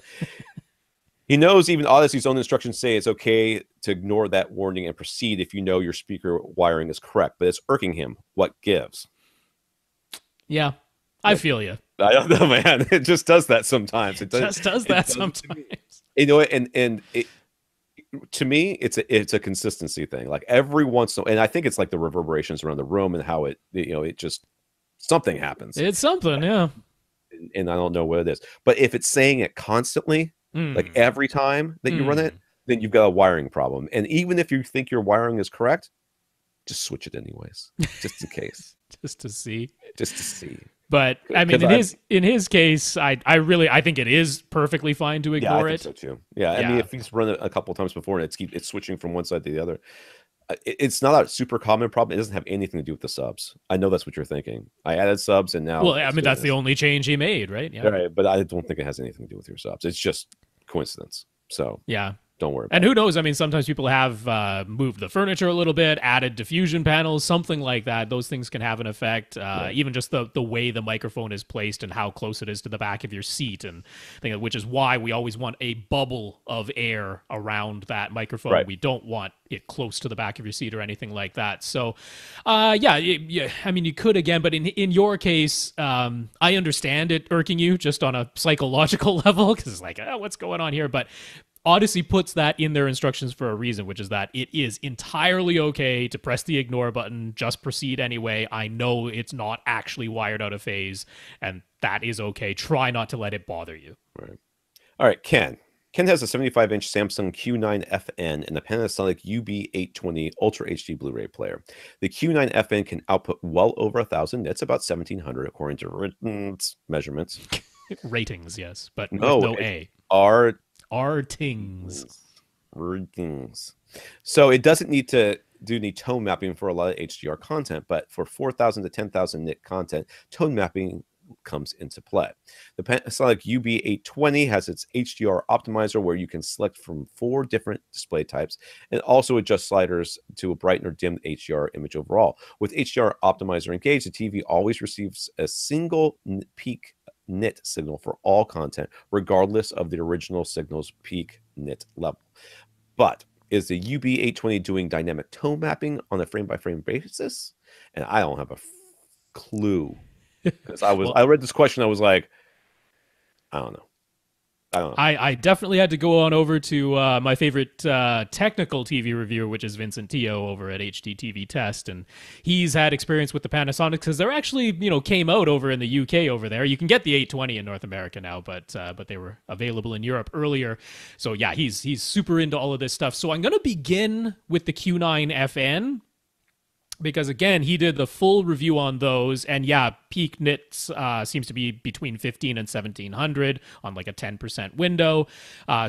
He knows even Audyssey's own instructions say it's okay to ignore that warning and proceed if you know your speaker wiring is correct, but it's irking him. What gives? Yeah, I feel you. I don't know, man. It just does that sometimes. It just does that sometimes. You know, and it, to me, it's a consistency thing. Like every once in a while, and I think it's like the reverberations around the room and how it, you know, it just, something happens. It's something, yeah. And I don't know what it is. But if it's saying it constantly, like every time that you run it, then you've got a wiring problem. And even if you think your wiring is correct, just switch it anyways, just in case. Just to see. Just to see. But I mean, in his case, I think it is perfectly fine to ignore it. So too. Yeah, I mean, if he's run it a couple of times before and it's switching from one side to the other, it's not a super common problem. It doesn't have anything to do with the subs. I know that's what you're thinking. I added subs and now. Well, I mean, that's the only change he made, right? Yeah. Right, but I don't think it has anything to do with your subs. It's just coincidence. So yeah. Don't worry about and who knows? I mean, sometimes people have moved the furniture a little bit, added diffusion panels, something like that. Those things can have an effect. Even just the way the microphone is placed and how close it is to the back of your seat, and which is why we always want a bubble of air around that microphone. Right. We don't want it close to the back of your seat or anything like that. So, yeah. I mean, you could again, but in your case, I understand it irking you just on a psychological level because it's like, what's going on here? But Audyssey puts that in their instructions for a reason, which is that it is entirely okay to press the ignore button, just proceed anyway. I know it's not actually wired out of phase, and that is okay. Try not to let it bother you. Right. All right, Ken. Ken has a 75-inch Samsung Q9FN and a Panasonic UB820 Ultra HD Blu-ray player. The Q9FN can output well over 1,000 nits, about 1,700 according to measurements. Ratings, yes, but no A. Ratings. So it doesn't need to do any tone mapping for a lot of HDR content, but for 4,000 to 10,000 nit content, tone mapping comes into play. The Panasonic UB820 has its HDR Optimizer, where you can select from 4 different display types and also adjust sliders to brighten or dim the HDR image overall. With HDR Optimizer engaged, the TV always receives a single peak nit signal for all content, regardless of the original signal's peak nit level. But is the UB820 doing dynamic tone mapping on a frame-by-frame basis? And I don't have a clue. Because I read this question, I was like, I don't know. I definitely had to go on over to my favorite technical TV reviewer, which is Vincent Tio over at HD TV Test, and he's had experience with the Panasonic because they're actually came out over in the UK over there. You can get the 820 in North America now, but they were available in Europe earlier. So yeah, he's super into all of this stuff. So I'm gonna begin with the Q9FN. Because, again, he did the full review on those, and yeah, peak nits seems to be between 15 and 1,700 on like a 10% window.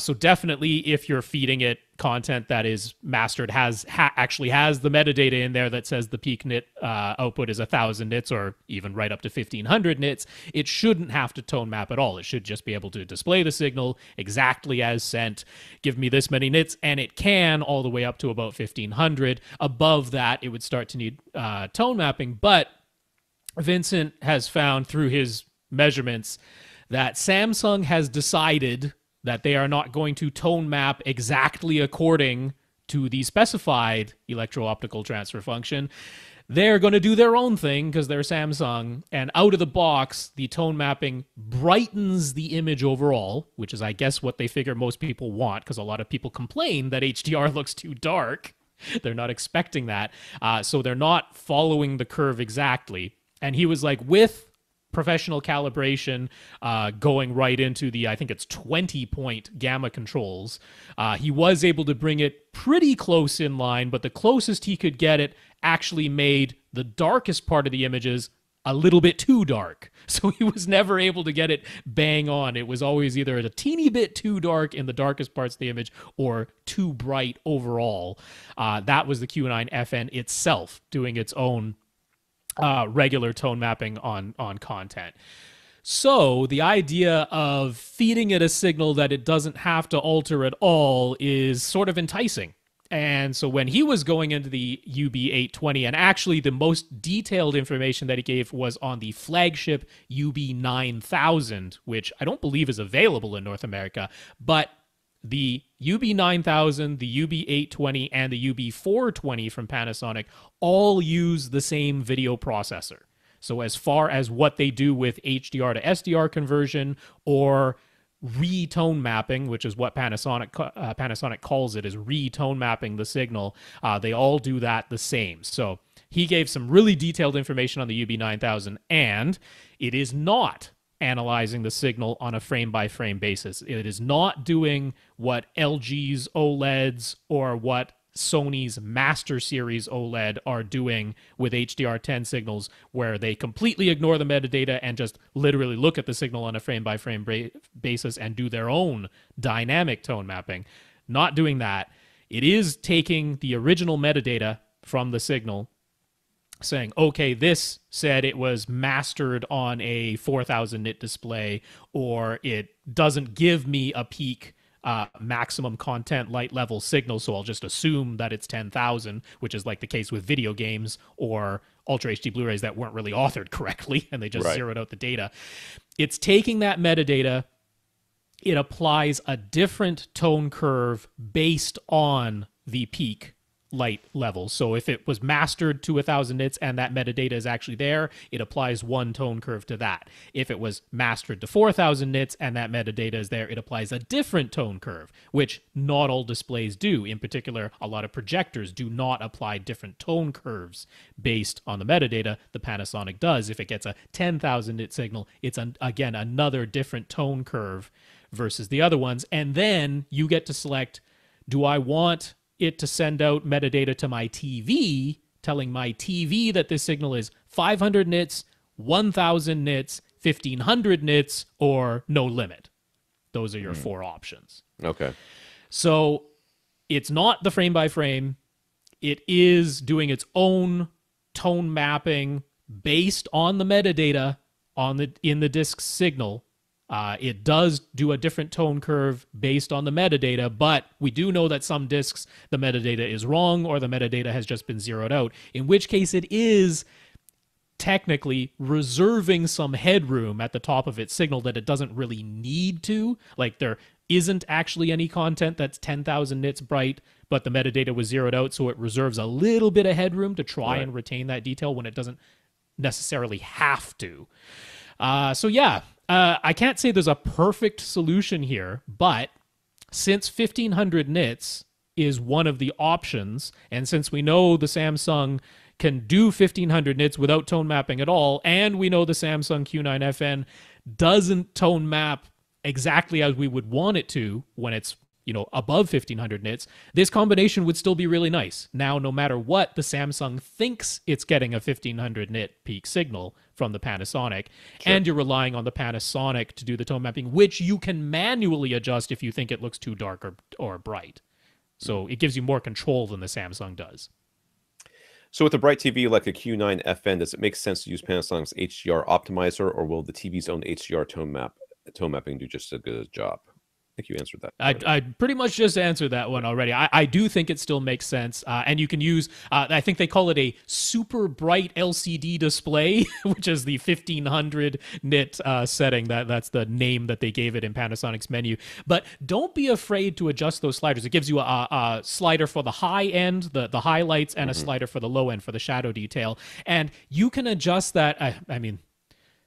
So definitely, if you're feeding it content that is mastered, actually has the metadata in there that says the peak nit output is 1,000 nits or even right up to 1,500 nits, it shouldn't have to tone map at all. It should just be able to display the signal exactly as sent, give me this many nits, and it can all the way up to about 1,500. Above that, it would start to need tone mapping, but Vincent has found through his measurements that Samsung has decided that they are not going to tone map exactly according to the specified electro-optical transfer function. They're going to do their own thing because they're Samsung, and out of the box, the tone mapping brightens the image overall, which is, I guess, what they figure most people want, because a lot of people complain that HDR looks too dark. They're not expecting that, so they're not following the curve exactly. And he was like, with professional calibration going right into the, I think it's 20-point gamma controls, he was able to bring it pretty close in line, but the closest he could get it actually made the darkest part of the images a little bit too dark. So he was never able to get it bang on. It was always either a teeny bit too dark in the darkest parts of the image or too bright overall. That was the Q9FN itself doing its own regular tone mapping on content. So the idea of feeding it a signal that it doesn't have to alter at all is sort of enticing. And so when he was going into the UB820, and actually the most detailed information that he gave was on the flagship UB9000, which I don't believe is available in North America, but the UB9000, the UB820, and the UB420 from Panasonic all use the same video processor. So as far as what they do with HDR to SDR conversion or re-tone mapping, which is what Panasonic calls it, is re-tone mapping the signal, they all do that the same. So he gave some really detailed information on the UB9000, and it is not analyzing the signal on a frame-by-frame basis. It is not doing what LG's OLEDs or what Sony's Master Series OLED are doing with HDR10 signals, where they completely ignore the metadata and just literally look at the signal on a frame-by-frame basis and do their own dynamic tone mapping. Not doing that. It is taking the original metadata from the signal, saying, okay, this said it was mastered on a 4000 nit display, or it doesn't give me a peak maximum content light level signal, so I'll just assume that it's 10,000, which is like the case with video games or Ultra HD Blu-rays that weren't really authored correctly, and they just zeroed out the data. It's taking that metadata, it applies a different tone curve based on the peak light level. So if it was mastered to 1000 nits and that metadata is actually there, it applies one tone curve to that. If it was mastered to 4000 nits and that metadata is there, it applies a different tone curve, which not all displays do. In particular, a lot of projectors do not apply different tone curves based on the metadata. The Panasonic does. If it gets a 10,000 nit signal, it's again another different tone curve versus the other ones. And then you get to select, do I want it to send out metadata to my TV, telling my TV that this signal is 500 nits, 1000 nits, 1500 nits, or no limit. Those are your four options. Okay. So it's not the frame by frame. It is doing its own tone mapping based on the metadata in the disk signal. It does do a different tone curve based on the metadata, but we do know that some disks, the metadata is wrong or the metadata has just been zeroed out, in which case it is technically reserving some headroom at the top of its signal that it doesn't really need to. Like there isn't actually any content that's 10,000 nits bright, but the metadata was zeroed out, so it reserves a little bit of headroom to try and retain that detail when it doesn't necessarily have to. So yeah, I can't say there's a perfect solution here, but since 1500 nits is one of the options, and since we know the Samsung can do 1500 nits without tone mapping at all, and we know the Samsung Q9FN doesn't tone map exactly as we would want it to when it's, you know, above 1500 nits, this combination would still be really nice. Now, no matter what, the Samsung thinks it's getting a 1500 nit peak signal from the Panasonic, and you're relying on the Panasonic to do the tone mapping, which you can manually adjust if you think it looks too dark or bright. So it gives you more control than the Samsung does. So with a bright TV like a Q9FN, does it make sense to use Panasonic's HDR Optimizer, or will the TV's own HDR tone mapping do just as good a job? I think you answered that. I pretty much just answered that one already. I do think it still makes sense. And you can use, I think they call it a super bright LCD display, which is the 1500 nit setting. That's the name that they gave it in Panasonic's menu. But don't be afraid to adjust those sliders. It gives you a slider for the high end, the highlights, and a slider for the low end for the shadow detail. And you can adjust that. I mean,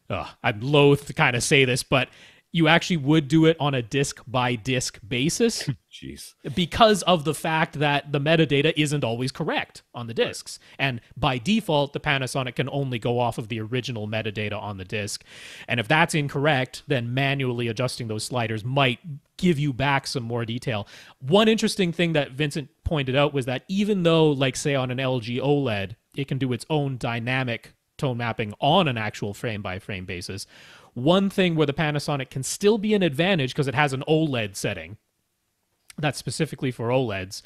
I'm loath to kind of say this, but you actually would do it on a disc-by-disc basis. Jeez. Because of the fact that the metadata isn't always correct on the discs. And by default, the Panasonic can only go off of the original metadata on the disc. And if that's incorrect, then manually adjusting those sliders might give you back some more detail. One interesting thing that Vincent pointed out was that even though, like, say, on an LG OLED, it can do its own dynamic tone mapping on an actual frame-by-frame basis, one thing where the Panasonic can still be an advantage, because it has an OLED setting that's specifically for OLEDs,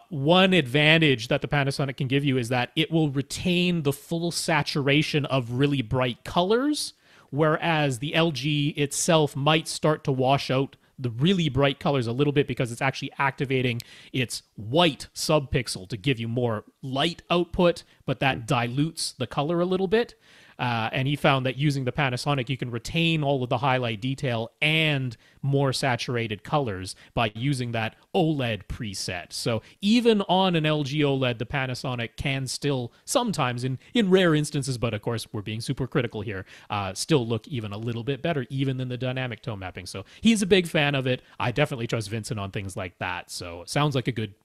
one advantage that the Panasonic can give you is that it will retain the full saturation of really bright colors whereas the LG itself might start to wash out the really bright colors a little bit because it's actually activating its white subpixel to give you more light output, but that dilutes the color a little bit. And he found that using the Panasonic, you can retain all of the highlight detail and more saturated colors by using that OLED preset. So even on an LG OLED, the Panasonic can still sometimes, in rare instances, but of course we're being super critical here, still look even a little bit better, even than the dynamic tone mapping. So he's a big fan of it. I definitely trust Vincent on things like that. So it sounds like a good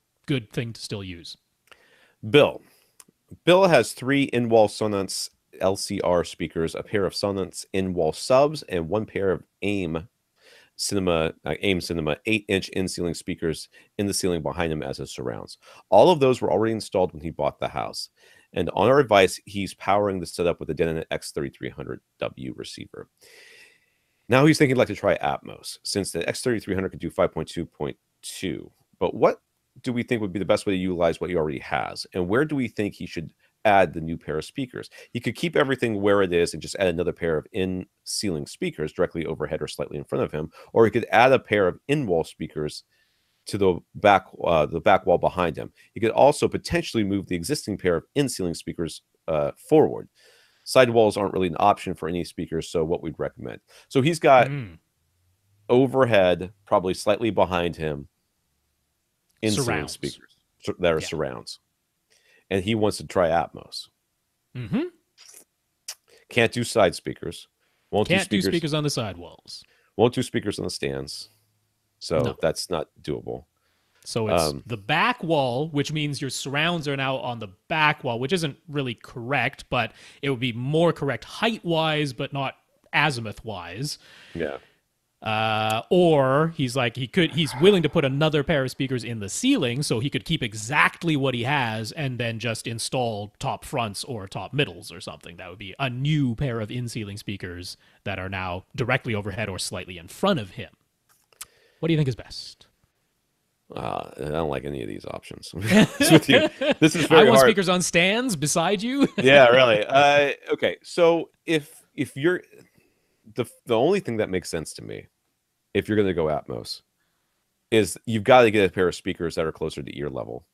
thing to still use. Bill has 3 in-wall Sonance LCR speakers, a pair of Sonance in-wall subs, and 1 pair of AIM Cinema 8-inch in-ceiling speakers in the ceiling behind him as his surrounds. All of those were already installed when he bought the house. And on our advice, he's powering the setup with a Denon X3300W receiver. Now he's thinking he'd like to try Atmos, since the X3300 could do 5.2.2. But what do we think would be the best way to utilize what he already has? And where do we think he should add the new pair of speakers? He could keep everything where it is and just add another pair of in-ceiling speakers directly overhead or slightly in front of him, or he could add a pair of in-wall speakers to the back wall behind him. He could also potentially move the existing pair of in-ceiling speakers forward. Sidewalls aren't really an option for any speakers, so what we'd recommend. So he's got overhead, probably slightly behind him, in-ceiling speakers that are surrounds. And he wants to try Atmos. Can't do side speakers. Can't do speakers on the sidewalls. Won't do speakers on the stands. So that's not doable. So it's the back wall, which means your surrounds are now on the back wall, which isn't really correct, but it would be more correct height-wise, but not azimuth-wise. Yeah. Or he's willing to put another pair of speakers in the ceiling so he could keep exactly what he has and then just install top fronts or top middles or something. That would be a new pair of in-ceiling speakers that are now directly overhead or slightly in front of him. What do you think is best? I don't like any of these options. With you. This is very I want hard. Speakers on stands beside you. Yeah, really. Okay, so if you're the only thing that makes sense to me, if you're going to go Atmos, is you've got to get a pair of speakers that are closer to ear level,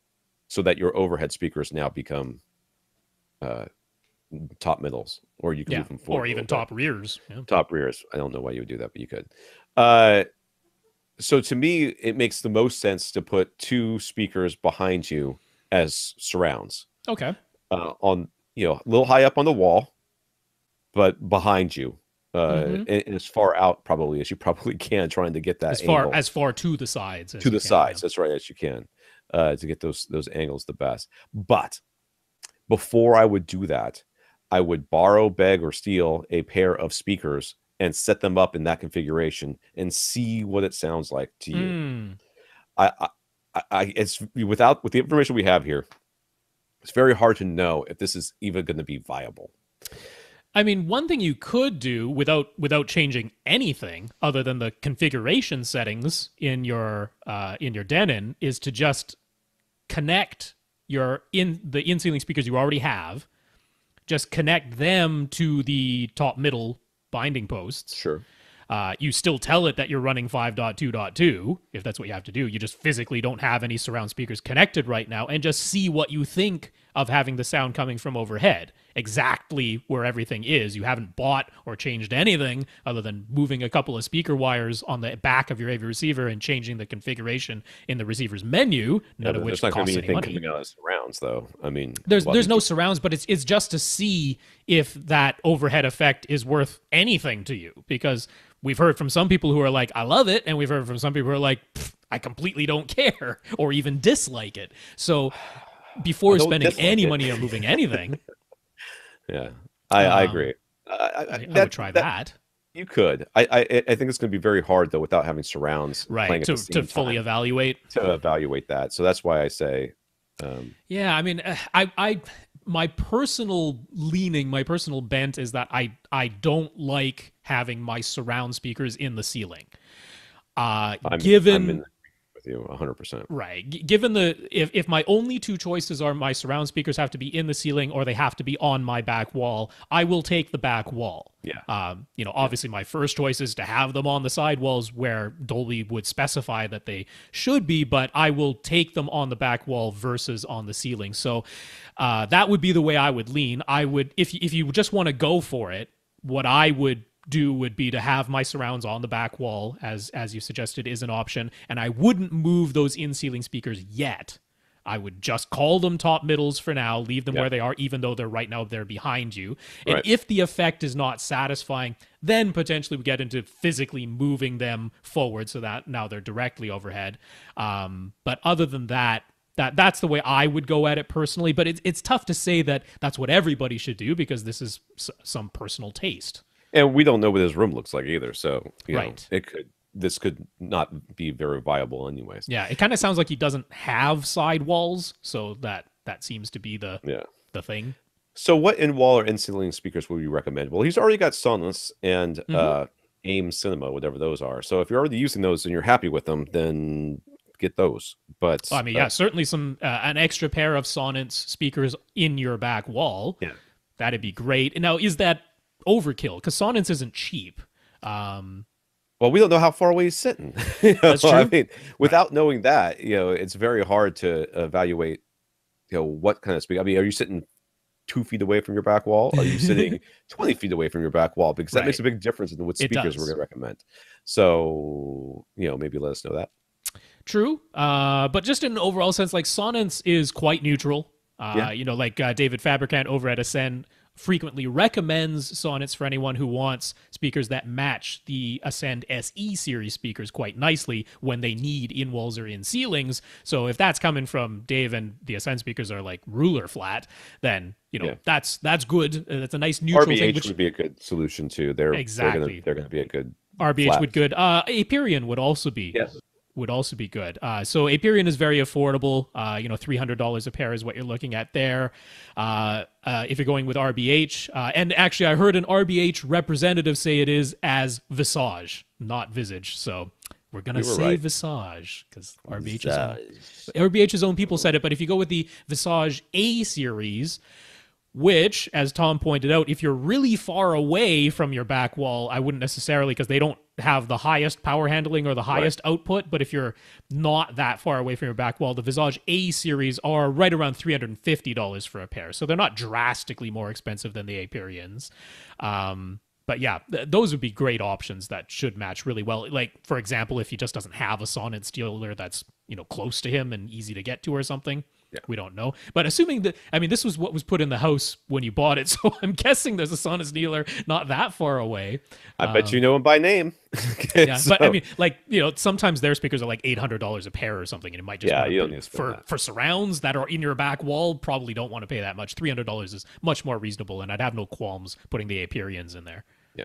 so that your overhead speakers now become top middles, or you can move them forward, or even top rears. Yeah. Top rears. I don't know why you would do that, but you could. So to me, it makes the most sense to put 2 speakers behind you as surrounds. Okay. On a little high up on the wall, but behind you. And as far out probably as you probably can, trying to get that as far to the sides as that's right, as you can, to get those angles the best. But before I would do that, I would borrow, beg, or steal a pair of speakers and set them up in that configuration and see what it sounds like to you. It's with the information we have here, it's very hard to know if this is even going to be viable. I mean, one thing you could do without changing anything other than the configuration settings in your Denon is to just connect the in-ceiling speakers you already have, just connect them to the top middle binding posts. Sure. You still tell it that you're running 5.2.2 if that's what you have to do. You just physically don't have any surround speakers connected right now, and just see what you think of having the sound coming from overhead. Exactly where everything is. You haven't bought or changed anything other than moving a couple of speaker wires on the back of your AV receiver and changing the configuration in the receiver's menu, none of which costs any money. There's not going to be anything coming out of surrounds, though. I mean, there's no surrounds, but it's just to see if that overhead effect is worth anything to you, because we've heard from some people who are like, I love it, and we've heard from some people who are like, I completely don't care or even dislike it. So before spending any money on moving anything... Yeah, I agree. I would try that. You could. I think it's going to be very hard though without having surrounds playing at the same to fully evaluate that. So that's why I say. Yeah, I mean, my personal leaning, my personal bent is that I don't like having my surround speakers in the ceiling. I'm in with with you 100%. Right. Given if my only two choices are my surround speakers have to be in the ceiling or they have to be on my back wall, I will take the back wall. Yeah. Obviously my first choice is to have them on the side walls where Dolby would specify that they should be, but I will take them on the back wall versus on the ceiling. So that would be the way I would lean. I would, if you just want to go for it, what I would do would be to have my surrounds on the back wall, as you suggested is an option, and I wouldn't move those in-ceiling speakers yet. I would just call them top middles for now, leave them where they are, even though they're right now they're behind you. And if the effect is not satisfying, then potentially we get into physically moving them forward so that now they're directly overhead. But other than that, that's the way I would go at it personally. But it's tough to say that that's what everybody should do because this is some personal taste. And we don't know what his room looks like either, so you know, this could not be very viable anyways. Yeah, it kind of sounds like he doesn't have side walls, so that seems to be the thing. So what in-wall or in-ceiling speakers would you recommend? Well, he's already got Sonos and AIM Cinema, whatever those are. So if you're already using those and you're happy with them, then get those. But I mean, certainly some an extra pair of Sonos speakers in your back wall. Yeah, that'd be great. And now, is that overkill? Because Sonos isn't cheap. Well, we don't know how far away he's sitting. That's true. I mean, without knowing that, it's very hard to evaluate, what kind of speaker. I mean, are you sitting 2 feet away from your back wall? Are you sitting 20 feet away from your back wall? Because that makes a big difference in what speakers we're going to recommend. So, maybe let us know that. True. But just in an overall sense, like Sonos is quite neutral. Like David Fabricant over at Ascend frequently recommends Sonos for anyone who wants speakers that match the Ascend SE series speakers quite nicely when they need in-walls or in-ceilings. So if that's coming from Dave and the Ascend speakers are like ruler flat, then that's good. That's a nice neutral RBH thing. Which would be a good solution too. They're going to be a good RBH flat. would good. Aperion would also be. Yes. Would also be good. So Aperion is very affordable. $300 a pair is what you're looking at there. If you're going with RBH, and actually I heard an RBH representative say it is as Visage, not Visage. So we're gonna say Visage because RBH's own people said it. But if you go with the Visage A series, which, as Tom pointed out, if you're really far away from your back wall, I wouldn't necessarily, because they don't have the highest power handling or the highest output, but if you're not that far away from your back wall, the Visage A series are right around $350 for a pair. So they're not drastically more expensive than the Aperions. But yeah, those would be great options that should match really well. Like, for example, if he just doesn't have a Sonos dealer that's, close to him and easy to get to or something. Yeah. We don't know. But assuming that, this was what was put in the house when you bought it. So I'm guessing there's a Sonos dealer not that far away. I bet you know him by name. Yeah, so. But sometimes their speakers are like $800 a pair or something. And it might just you don't need to spend that. For surrounds that are in your back wall, probably don't want to pay that much. $300 is much more reasonable. And I'd have no qualms putting the Aperions in there. Yeah.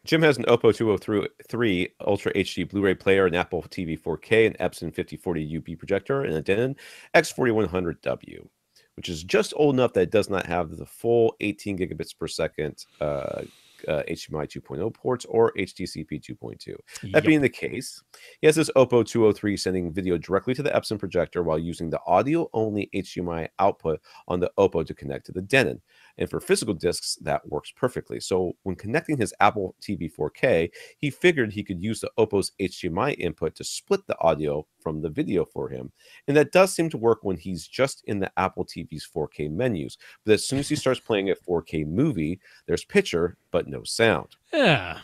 Jim has an Oppo 203 Ultra HD Blu-ray player, an Apple TV 4K, an Epson 5040 UP projector, and a Denon X4100W, which is just old enough that it does not have the full 18 gigabits per second HDMI 2.0 ports or HDCP 2.2. That being the case, he has this Oppo 203 sending video directly to the Epson projector while using the audio-only HDMI output on the Oppo to connect to the Denon. And for physical discs, that works perfectly. So when connecting his Apple TV 4K, he figured he could use the Oppo's HDMI input to split the audio from the video for him. And that does seem to work when he's just in the Apple TV's 4K menus. But as soon as he starts playing a 4K movie, there's picture, but no sound. Yeah.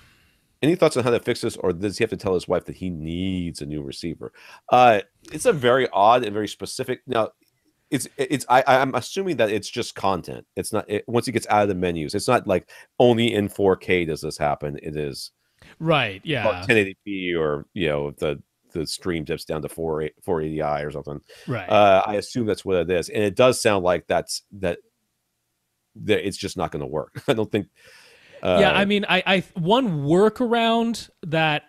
Any thoughts on how to fix this, or does he have to tell his wife that he needs a new receiver? It's a very odd and very specific. Now, I'm assuming that it's just content. It's not once he gets out of the menus. It's not like only in 4K does this happen. It is right. Yeah, 1080p or the stream dips down to 480i or something. Right. I assume that's what it is, and it does sound like that it's just not going to work. I don't think. I one workaround that.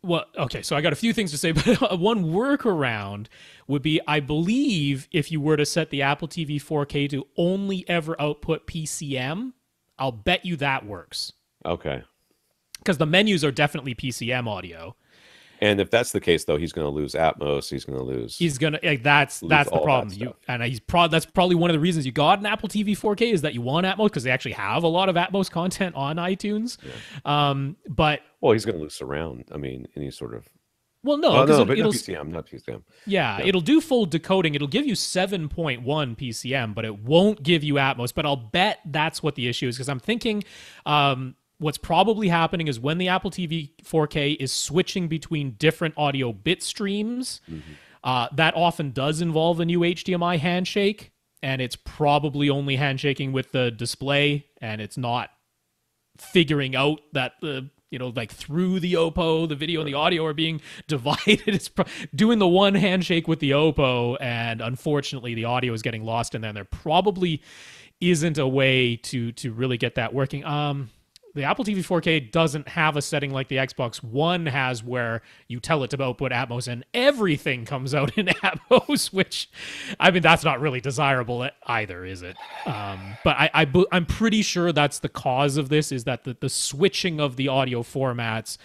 Well, okay, so I got a few things to say, but one workaround would be, I believe, if you were to set the Apple TV 4K to only ever output PCM, I'll bet you that works. Okay. Because the menus are definitely PCM audio. And if that's the case, though, he's going to lose Atmos. He's going to lose. He's going to. That's the problem. That's probably one of the reasons you got an Apple TV 4K is that you want Atmos because they actually have a lot of Atmos content on iTunes. Yeah. But he's going to lose surround. I mean, any sort of. Well, no, but not PCM. Yeah, it'll do full decoding. It'll give you 7.1 PCM, but it won't give you Atmos. But I'll bet that's what the issue is because I'm thinking. What's probably happening is when the Apple TV 4K is switching between different audio bit streams, that often does involve a new HDMI handshake, and it's probably only handshaking with the display, and it's not figuring out that like through the OPPO, the video and the audio are being divided. It's doing the one handshake with the OPPO, and unfortunately the audio is getting lost in there. And there probably isn't a way to really get that working. The Apple TV 4K doesn't have a setting like the Xbox One has where you tell it to output Atmos and everything comes out in Atmos, which, I mean, that's not really desirable either, is it? But I'm pretty sure that's the cause of this, is that the switching of the audio formats,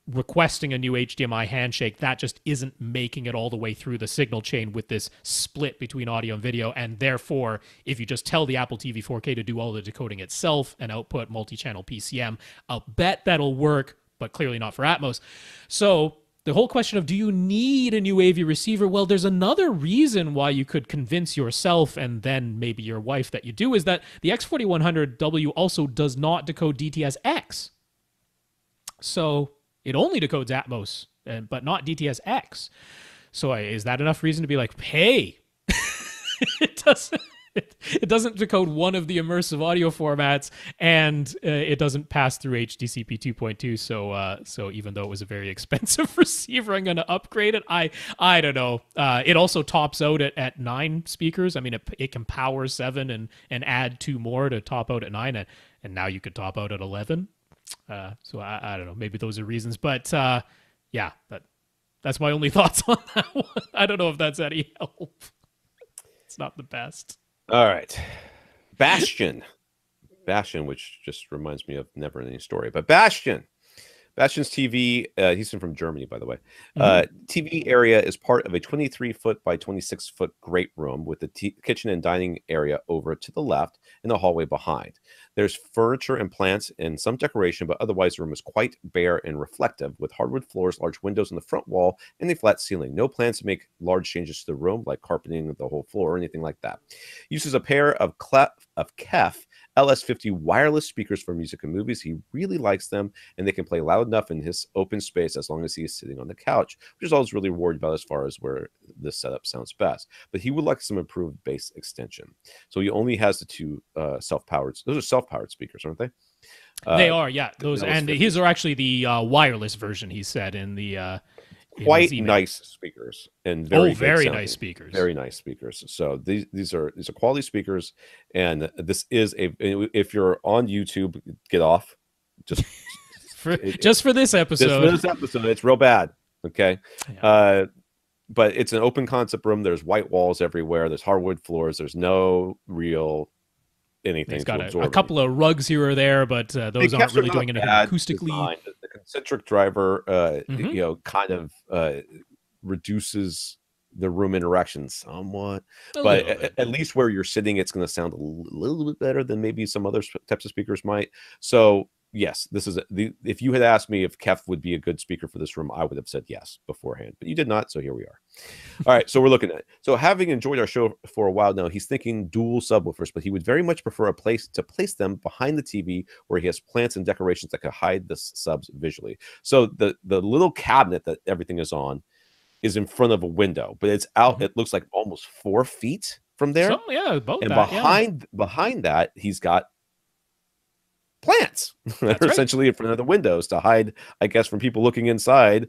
requesting a new HDMI handshake, that just isn't making it all the way through the signal chain with this split between audio and video. And therefore, if you just tell the Apple TV 4K to do all the decoding itself and output multi-channel PCM, I'll bet that'll work, but clearly not for Atmos. So the whole question of, do you need a new AV receiver? Well, there's another reason why you could convince yourself and then maybe your wife that you do, is that the X4100W also does not decode DTS-X. So it only decodes Atmos, but not DTS-X. So is that enough reason to be like, hey, it doesn't decode one of the immersive audio formats, and it doesn't pass through HDCP 2.2. So even though it was a very expensive receiver, I'm going to upgrade it. I don't know. It also tops out at 9 speakers. I mean, it can power 7 and add 2 more to top out at 9, and now you could top out at 11. So I don't know. Maybe those are reasons, but yeah, that's my only thoughts on that one. I don't know if that's any help. It's not the best. All right, Bastian, which just reminds me of Never Ending Story, but Bastian's TV, he's from Germany, by the way. TV area is part of a 23-foot by 26-foot great room with the kitchen and dining area over to the left and the hallway behind. There's furniture and plants and some decoration, but otherwise the room is quite bare and reflective, with hardwood floors, large windows in the front wall, and a flat ceiling. No plans to make large changes to the room, like carpeting the whole floor or anything like that. Uses a pair of Kef LS50 wireless speakers for music and movies. He really likes them, and they can play loud enough in his open space as long as he is sitting on the couch, which is always really worried about as far as where this setup sounds best. But he would like some improved bass extension. So he only has the 2 self-powered. Those are self-powered speakers, aren't they? They are, yeah. Those, and his are actually the wireless version, he said, in the quite nice speakers and very nice speakers. Very nice speakers. So these are quality speakers, and this is if you're on YouTube, get off. Just for this episode. It's real bad. Okay. Yeah. But it's an open concept room. There's white walls everywhere. There's hardwood floors. There's no real anything. It's got a couple of rugs here or there, but those aren't really doing anything acoustically. The concentric driver, kind of reduces the room interaction somewhat, but at least where you're sitting, it's going to sound a little bit better than maybe some other types of speakers might. So yes, this is if you had asked me if Kef would be a good speaker for this room, I would have said yes beforehand, but you did not, so here we are. All right, so we're looking at it. So having enjoyed our show for a while now, he's thinking dual subwoofers, but he would very much prefer a place to place them behind the TV where he has plants and decorations that could hide the subs visually. So the little cabinet that everything is on is in front of a window, but it's out. It looks like almost 4 feet from there. About and that, behind that, he's got plants that are essentially in front of the windows to hide, I guess, from people looking inside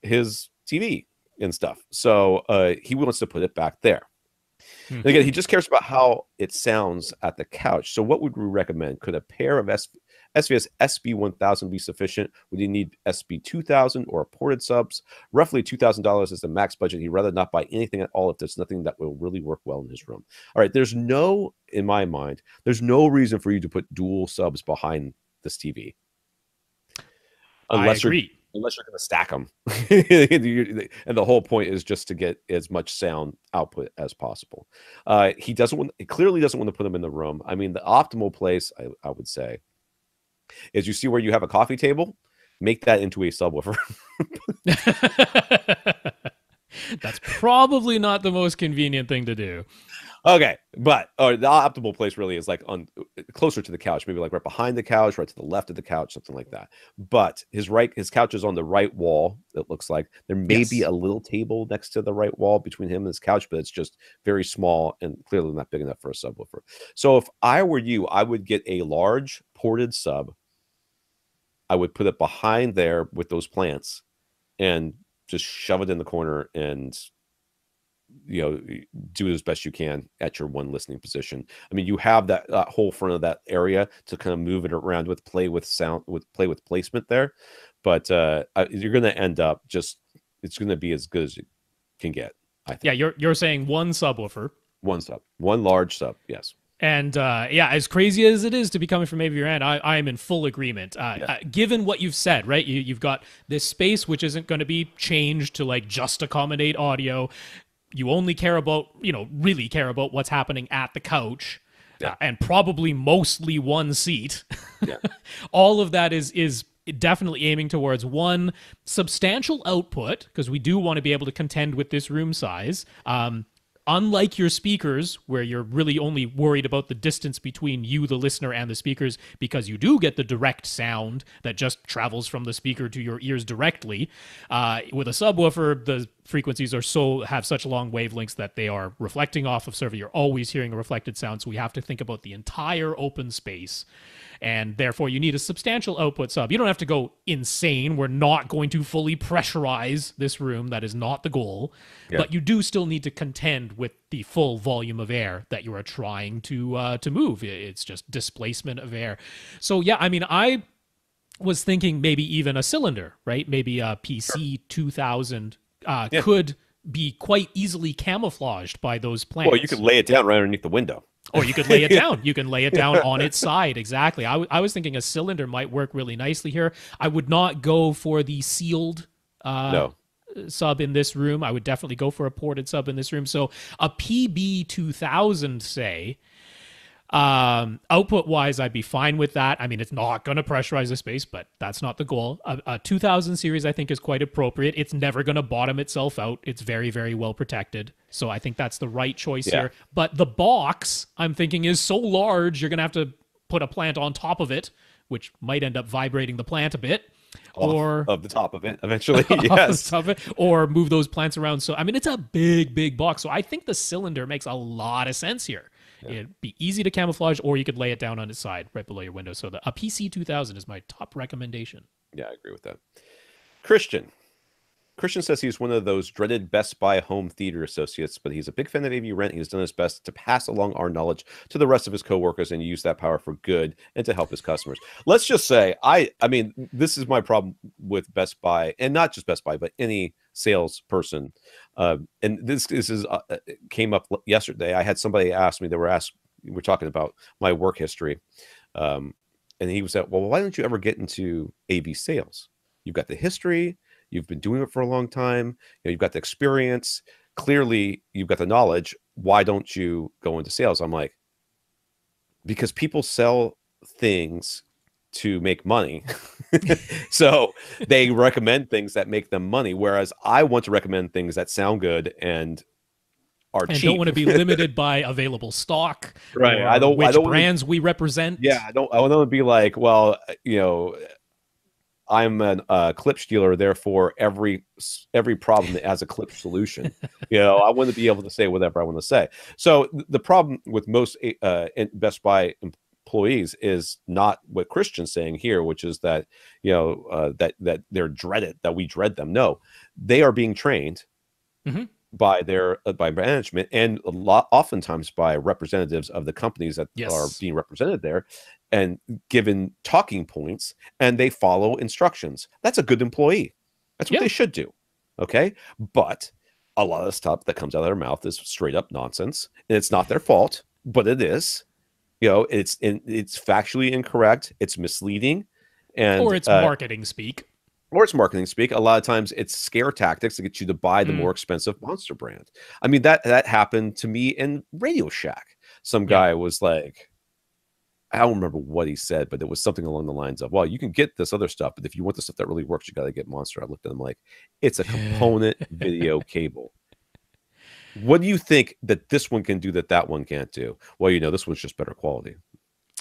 his TV and stuff. So he wants to put it back there. And again, he just cares about how it sounds at the couch. So what would we recommend? Could a pair of SVS SB1000 be sufficient? Would you need SB2000 or ported subs? Roughly $2,000 is the max budget. He'd rather not buy anything at all if there's nothing that will really work well in his room. All right, in my mind, there's no reason for you to put dual subs behind this TV. I agree. unless you're going to stack them. And the whole point is just to get as much sound output as possible. He clearly doesn't want to put them in the room. I mean, the optimal place, I would say, is you see where you have a coffee table, make that into a subwoofer. That's probably not the most convenient thing to do. Okay, but the optimal place really is like closer to the couch, maybe like right behind the couch, right to the left of the couch, something like that. But his couch is on the right wall. It looks like there may be a little table next to the right wall between him and his couch, but it's just very small and clearly not big enough for a subwoofer. So if I were you, I would get a large ported sub. I would put it behind there with those plants and just shove it in the corner and do it as best you can at your one listening position. I mean, you have that whole front of that area to kind of move it around with, play with sound, play with placement there. But you're going to end up it's going to be as good as you can get, I think. Yeah, you're saying one subwoofer. One large sub, yes. And as crazy as it is to be coming from AVRant, I am in full agreement. Given what you've said, right? You've got this space which isn't going to be changed to like just accommodate audio. You only care about, really care about what's happening at the couch, and probably mostly one seat. Yeah. All of that is definitely aiming towards one substantial output, because we do want to be able to contend with this room size. Unlike your speakers, where you're really only worried about the distance between you, the listener, and the speakers, because you do get the direct sound that just travels from the speaker to your ears directly. With a subwoofer, the frequencies have such long wavelengths that they are reflecting off of server. You're always hearing a reflected sound, so we have to think about the entire open space. And therefore, you need a substantial output sub. You don't have to go insane. We're not going to fully pressurize this room. That is not the goal. Yeah. But you do still need to contend with the full volume of air that you are trying to move. It's just displacement of air. So, yeah, I mean, I was thinking maybe even a cylinder, right? Maybe a PC-2000 could be quite easily camouflaged by those plants. Well, you could lay it down right underneath the window. Or you could lay it down. You can lay it down on its side. Exactly. I was thinking a cylinder might work really nicely here. I would not go for the sealed sub in this room. I would definitely go for a ported sub in this room. So a PB2000, say, output wise, I'd be fine with that. I mean, it's not going to pressurize the space, but that's not the goal. A 2000 series, I think, is quite appropriate. It's never going to bottom itself out. It's very, very well protected. So I think that's the right choice here. But the box, I'm thinking, is so large, you're going to have to put a plant on top of it, which might end up vibrating the plant a bit. Or of the top of it eventually. Yes. Or move those plants around. So, I mean, it's a big, big box. So I think the cylinder makes a lot of sense here. Yeah. It'd be easy to camouflage, or you could lay it down on its side right below your window. So a PC-2000 is my top recommendation. Yeah, I agree with that. Christian says he's one of those dreaded Best Buy home theater associates, but he's a big fan of AVRant. He's done his best to pass along our knowledge to the rest of his coworkers and use that power for good and to help his customers. Let's just say, I mean, this is my problem with Best Buy, and not just Best Buy, but any salesperson. And this is came up yesterday. I had somebody ask me, we're talking about my work history. And he was like, well, why don't you ever get into AV sales? You've got the history. You've been doing it for a long time. You've got the experience. Clearly, you've got the knowledge. Why don't you go into sales? I'm like, because people sell things to make money. So they recommend things that make them money. Whereas I want to recommend things that sound good and are cheap. Don't want to be limited by available stock. Right. I don't brands we represent. Yeah. I don't want to be like, well, I'm a clip dealer, therefore every problem has a clip solution. I want to be able to say whatever I want to say. So the problem with most Best Buy employees is not what Christian's saying here, which is that that they're dreaded, that we dread them. No, they are being trained by by management, and oftentimes by representatives of the companies that are being represented there, and given talking points, and they follow instructions. That's a good employee. That's what they should do. Okay. But a lot of the stuff that comes out of their mouth is straight up nonsense, and it's not their fault, but it is. It's factually incorrect. It's misleading, or it's marketing speak. or it's marketing speak. A lot of times it's scare tactics to get you to buy the more expensive monster brand. I mean, that happened to me in Radio Shack. Some guy was like, I don't remember what he said, but it was something along the lines of, well, you can get this other stuff, but if you want the stuff that really works, you got to get Monster. I looked at him like, it's a component video cable. What do you think that this one can do that that one can't do? Well, you know, this one's just better quality.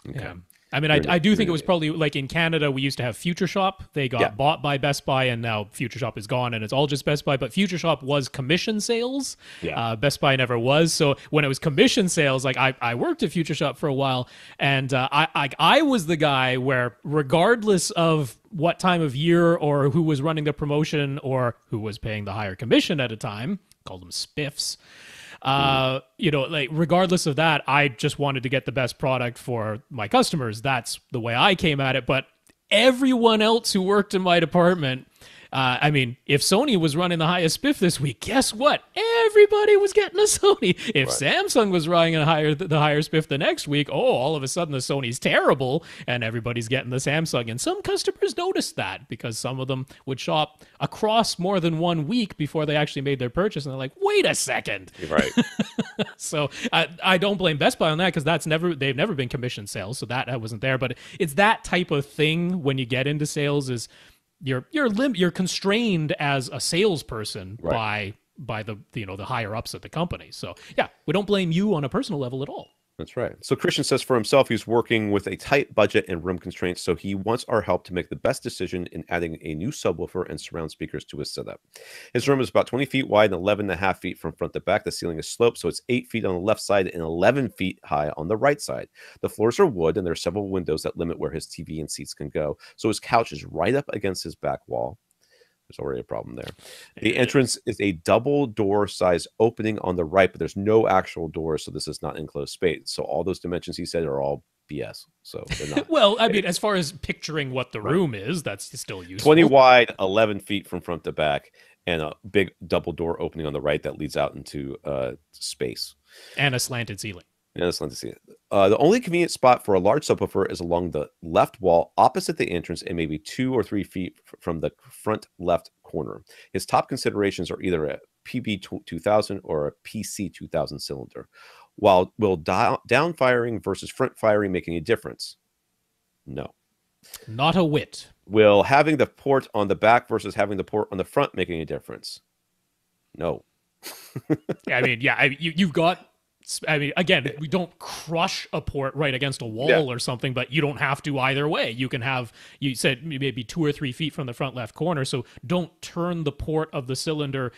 Okay. Yeah. I mean, I do think it was probably like in Canada, we used to have Future Shop. They got bought by Best Buy, and now Future Shop is gone, and it's all just Best Buy. But Future Shop was commission sales. Best Buy never was. So when it was commission sales, like I worked at Future Shop for a while, and I was the guy where regardless of what time of year or who was running the promotion or who was paying the higher commission at a time, called them spiffs. You know, like regardless of that, I just wanted to get the best product for my customers. That's the way I came at it. But everyone else who worked in my department, I mean, if Sony was running the highest spiff this week, guess what? Everybody was getting a Sony. If Samsung was running the higher spiff the next week, all of a sudden the Sony's terrible and everybody's getting the Samsung. And some customers noticed that because some of them would shop across more than 1 week before they actually made their purchase. And they're like, wait a second. Right. So I don't blame Best Buy on that because they've never been commission sales. So that wasn't there. But it's that type of thing when you get into sales is you're constrained as a salesperson by the the higher ups at the company. So yeah, we don't blame you on a personal level at all. That's right. So Christian says for himself, he's working with a tight budget and room constraints, so he wants our help to make the best decision in adding a new subwoofer and surround speakers to his setup. His room is about 20 feet wide and 11.5 feet from front to back. The ceiling is sloped, so it's 8 feet on the left side and 11 feet high on the right side. The floors are wood, and there are several windows that limit where his TV and seats can go, so his couch is right up against his back wall. There's already a problem there. The entrance is a double door size opening on the right, but there's no actual door, so this is not enclosed space. So all those dimensions he said are all BS. So they're not. Well, I mean, as far as picturing what the room is, that's still useful. 20 wide, 11 feet from front to back, and a big double door opening on the right that leads out into space. And a slanted ceiling. Yeah, that's nice to see it. The only convenient spot for a large subwoofer is along the left wall opposite the entrance and maybe 2 or 3 feet from the front left corner. His top considerations are either a PB2000 or a PC2000 cylinder. While will down firing versus front firing making a difference? No. Not a whit. Will having the port on the back versus having the port on the front making a difference? No. I mean, yeah, you've got... I mean, again, we don't crush a port right against a wall or something, but you don't have to either way. You can have, you said maybe 2 or 3 feet from the front left corner, so don't turn the port of the cylinder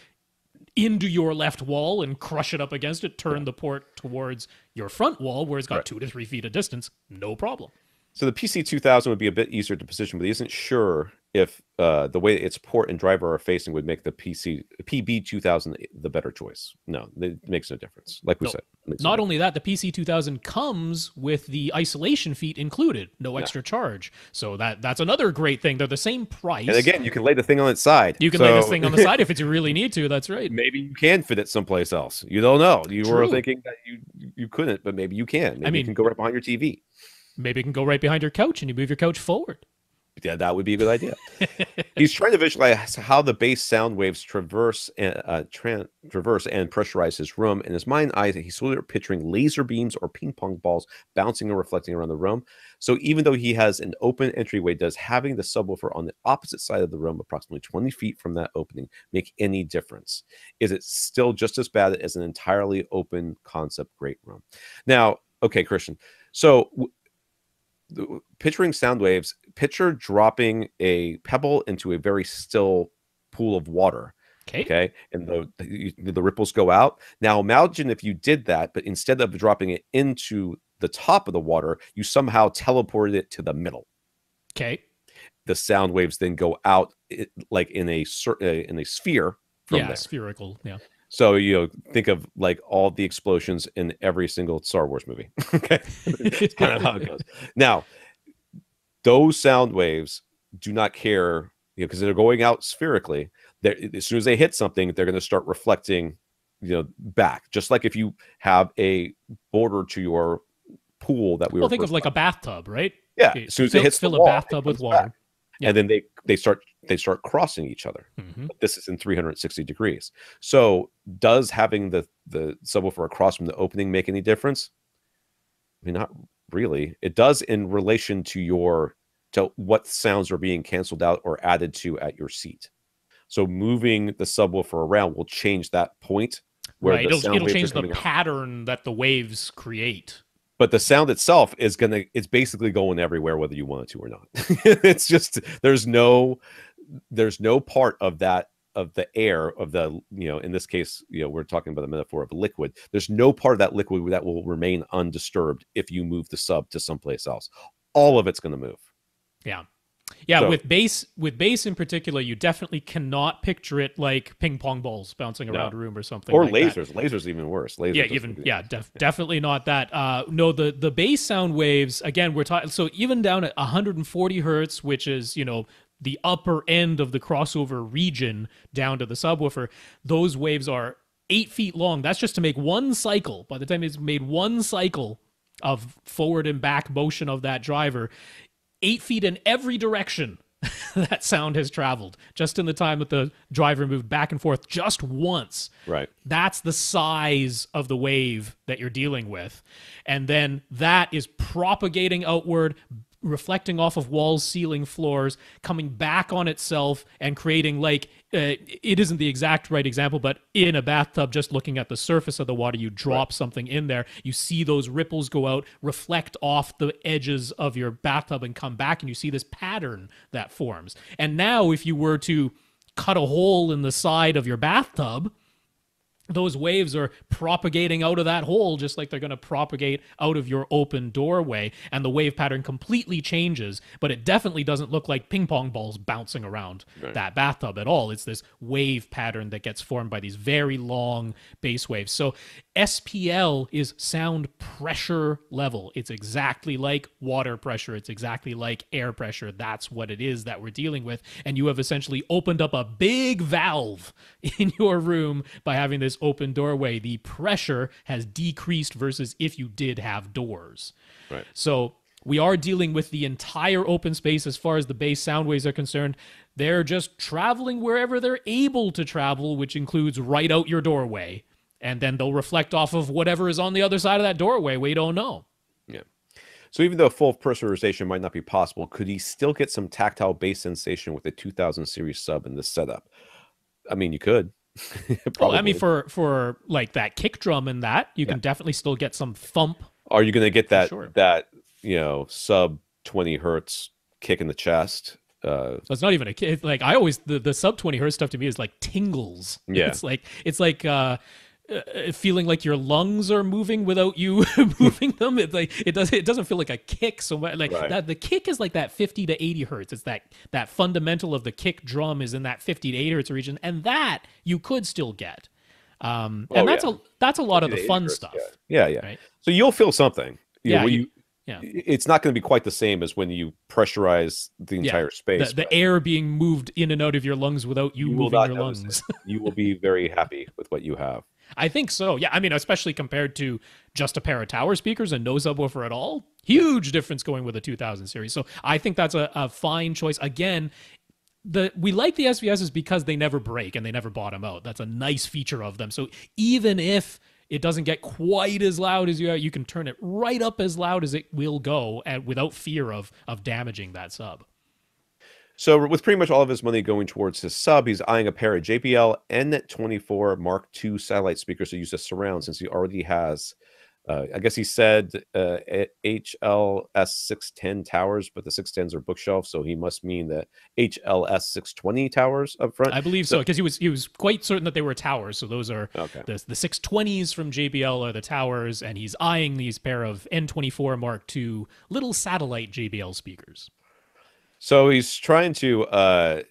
into your left wall and crush it up against it. Turn the port towards your front wall where it's got 2 to 3 feet of distance. No problem. So the PC2000 would be a bit easier to position, but he isn't sure if the way its port and driver are facing would make the PB2000 the better choice. No, it makes no difference. Like we said. Not only that, the PC2000 comes with the isolation feet included, no extra charge. So that's another great thing. They're the same price. And again, you can lay the thing on its side. You can lay this thing on the side if you really need to. That's right. Maybe you can fit it someplace else. You don't know. You were thinking that you couldn't, but maybe you can. Maybe you can go right behind your TV. Maybe it can go right behind your couch and you move your couch forward. Yeah, that would be a good idea. He's trying to visualize how the bass sound waves traverse and pressurize his room. In his mind eye, he's slowly picturing laser beams or ping pong balls bouncing and reflecting around the room. So even though he has an open entryway, does having the subwoofer on the opposite side of the room, approximately 20 feet from that opening, make any difference? Is it still just as bad as an entirely open concept great room? Now, okay, Christian. So picturing sound waves, picture dropping a pebble into a very still pool of water. Okay. And the ripples go out. Now imagine if you did that, but instead of dropping it into the top of the water, you somehow teleported it to the middle. Okay. The sound waves then go out like in a sphere from there. Spherical. Yeah. So, think of like all the explosions in every single Star Wars movie. Okay. It's kind of how it goes. Now, those sound waves do not care, because they're going out spherically. As soon as they hit something, they're going to start reflecting, back. Just like if you have a border to your pool that we were. Think of like a bathtub, right? Yeah. As soon as it hits fill the a wall, bathtub with water. Yeah. And then they start they start crossing each other. But this is in 360 degrees. So does having the subwoofer across from the opening make any difference? I mean, not really. It does in relation to what sounds are being canceled out or added to at your seat. So moving the subwoofer around will change that point where it'll change the pattern that the waves create. But the sound itself it's basically going everywhere, whether you want it to or not. It's just there's no part of that, of the air, of the, in this case, we're talking about the metaphor of a liquid. There's no part of that liquid that will remain undisturbed if you move the sub to someplace else. All of it's going to move. Yeah, so, with bass in particular, you definitely cannot picture it like ping pong balls bouncing around a room or something. Or like lasers. That. Lasers even worse. Definitely not that. No, the bass sound waves, again, we're talking, so even down at 140 hertz, which is, the upper end of the crossover region down to the subwoofer, those waves are 8 feet long. That's just to make one cycle. By the time it's made one cycle of forward and back motion of that driver, 8 feet in every direction that sound has traveled just in the time that the driver moved back and forth just once. Right. That's the size of the wave that you're dealing with. And then that is propagating outward, reflecting off of walls, ceiling, floors, coming back on itself and creating it isn't the exact right example, but in a bathtub, just looking at the surface of the water, you drop something in there, you see those ripples go out, reflect off the edges of your bathtub and come back, and you see this pattern that forms. And now if you were to cut a hole in the side of your bathtub, those waves are propagating out of that hole just like they're going to propagate out of your open doorway, and the wave pattern completely changes, but it definitely doesn't look like ping pong balls bouncing around that bathtub at all. It's this wave pattern that gets formed by these very long bass waves. So SPL is sound pressure level. It's exactly like water pressure. It's exactly like air pressure. That's what it is that we're dealing with. And you have essentially opened up a big valve in your room by having this open doorway. The pressure has decreased versus if you did have doors. Right. So we are dealing with the entire open space as far as the bass sound waves are concerned. They're just traveling wherever they're able to travel, which includes right out your doorway. And then they'll reflect off of whatever is on the other side of that doorway. We don't know. Yeah. So even though full personalization might not be possible, could he still get some tactile bass sensation with a 2000 series sub in this setup? I mean, you could. Well, I mean, for like that kick drum and that, you can definitely still get some thump. Are you going to get that sub 20 hertz kick in the chest? So it's not even a kick. Like I always, the sub 20 hertz stuff to me is like tingles. Yeah. It's like feeling like your lungs are moving without you moving them. It's like it doesn't feel like a kick so much. Like that, the kick is like that 50 to 80 hertz. It's that fundamental of the kick drum is in that 50 to 80 hertz region, and that you could still get. And that's a lot of the fun hertz, stuff. Yeah. Right? So you'll feel something. Yeah. It's not going to be quite the same as when you pressurize the entire space. The air being moved in and out of your lungs without you moving your lungs. You will be very happy with what you have. I think so. Yeah, I mean, especially compared to just a pair of tower speakers and no subwoofer at all. Huge difference going with a 2000 series. So I think that's a fine choice. Again, we like the SVSs because they never break and they never bottom out. That's a nice feature of them. So even if it doesn't get quite as loud as you can turn it right up as loud as it will go without fear of damaging that sub. So with pretty much all of his money going towards his sub, he's eyeing a pair of JBL N24 Mark II satellite speakers to use as surround, since he already has, I guess he said HLS 610 towers, but the 610s are bookshelf, so he must mean the HLS 620 towers up front. I believe so, because he was quite certain that they were towers. So those are the 620s from JBL are the towers, and he's eyeing these pair of N24 Mark II little satellite JBL speakers. So he's trying to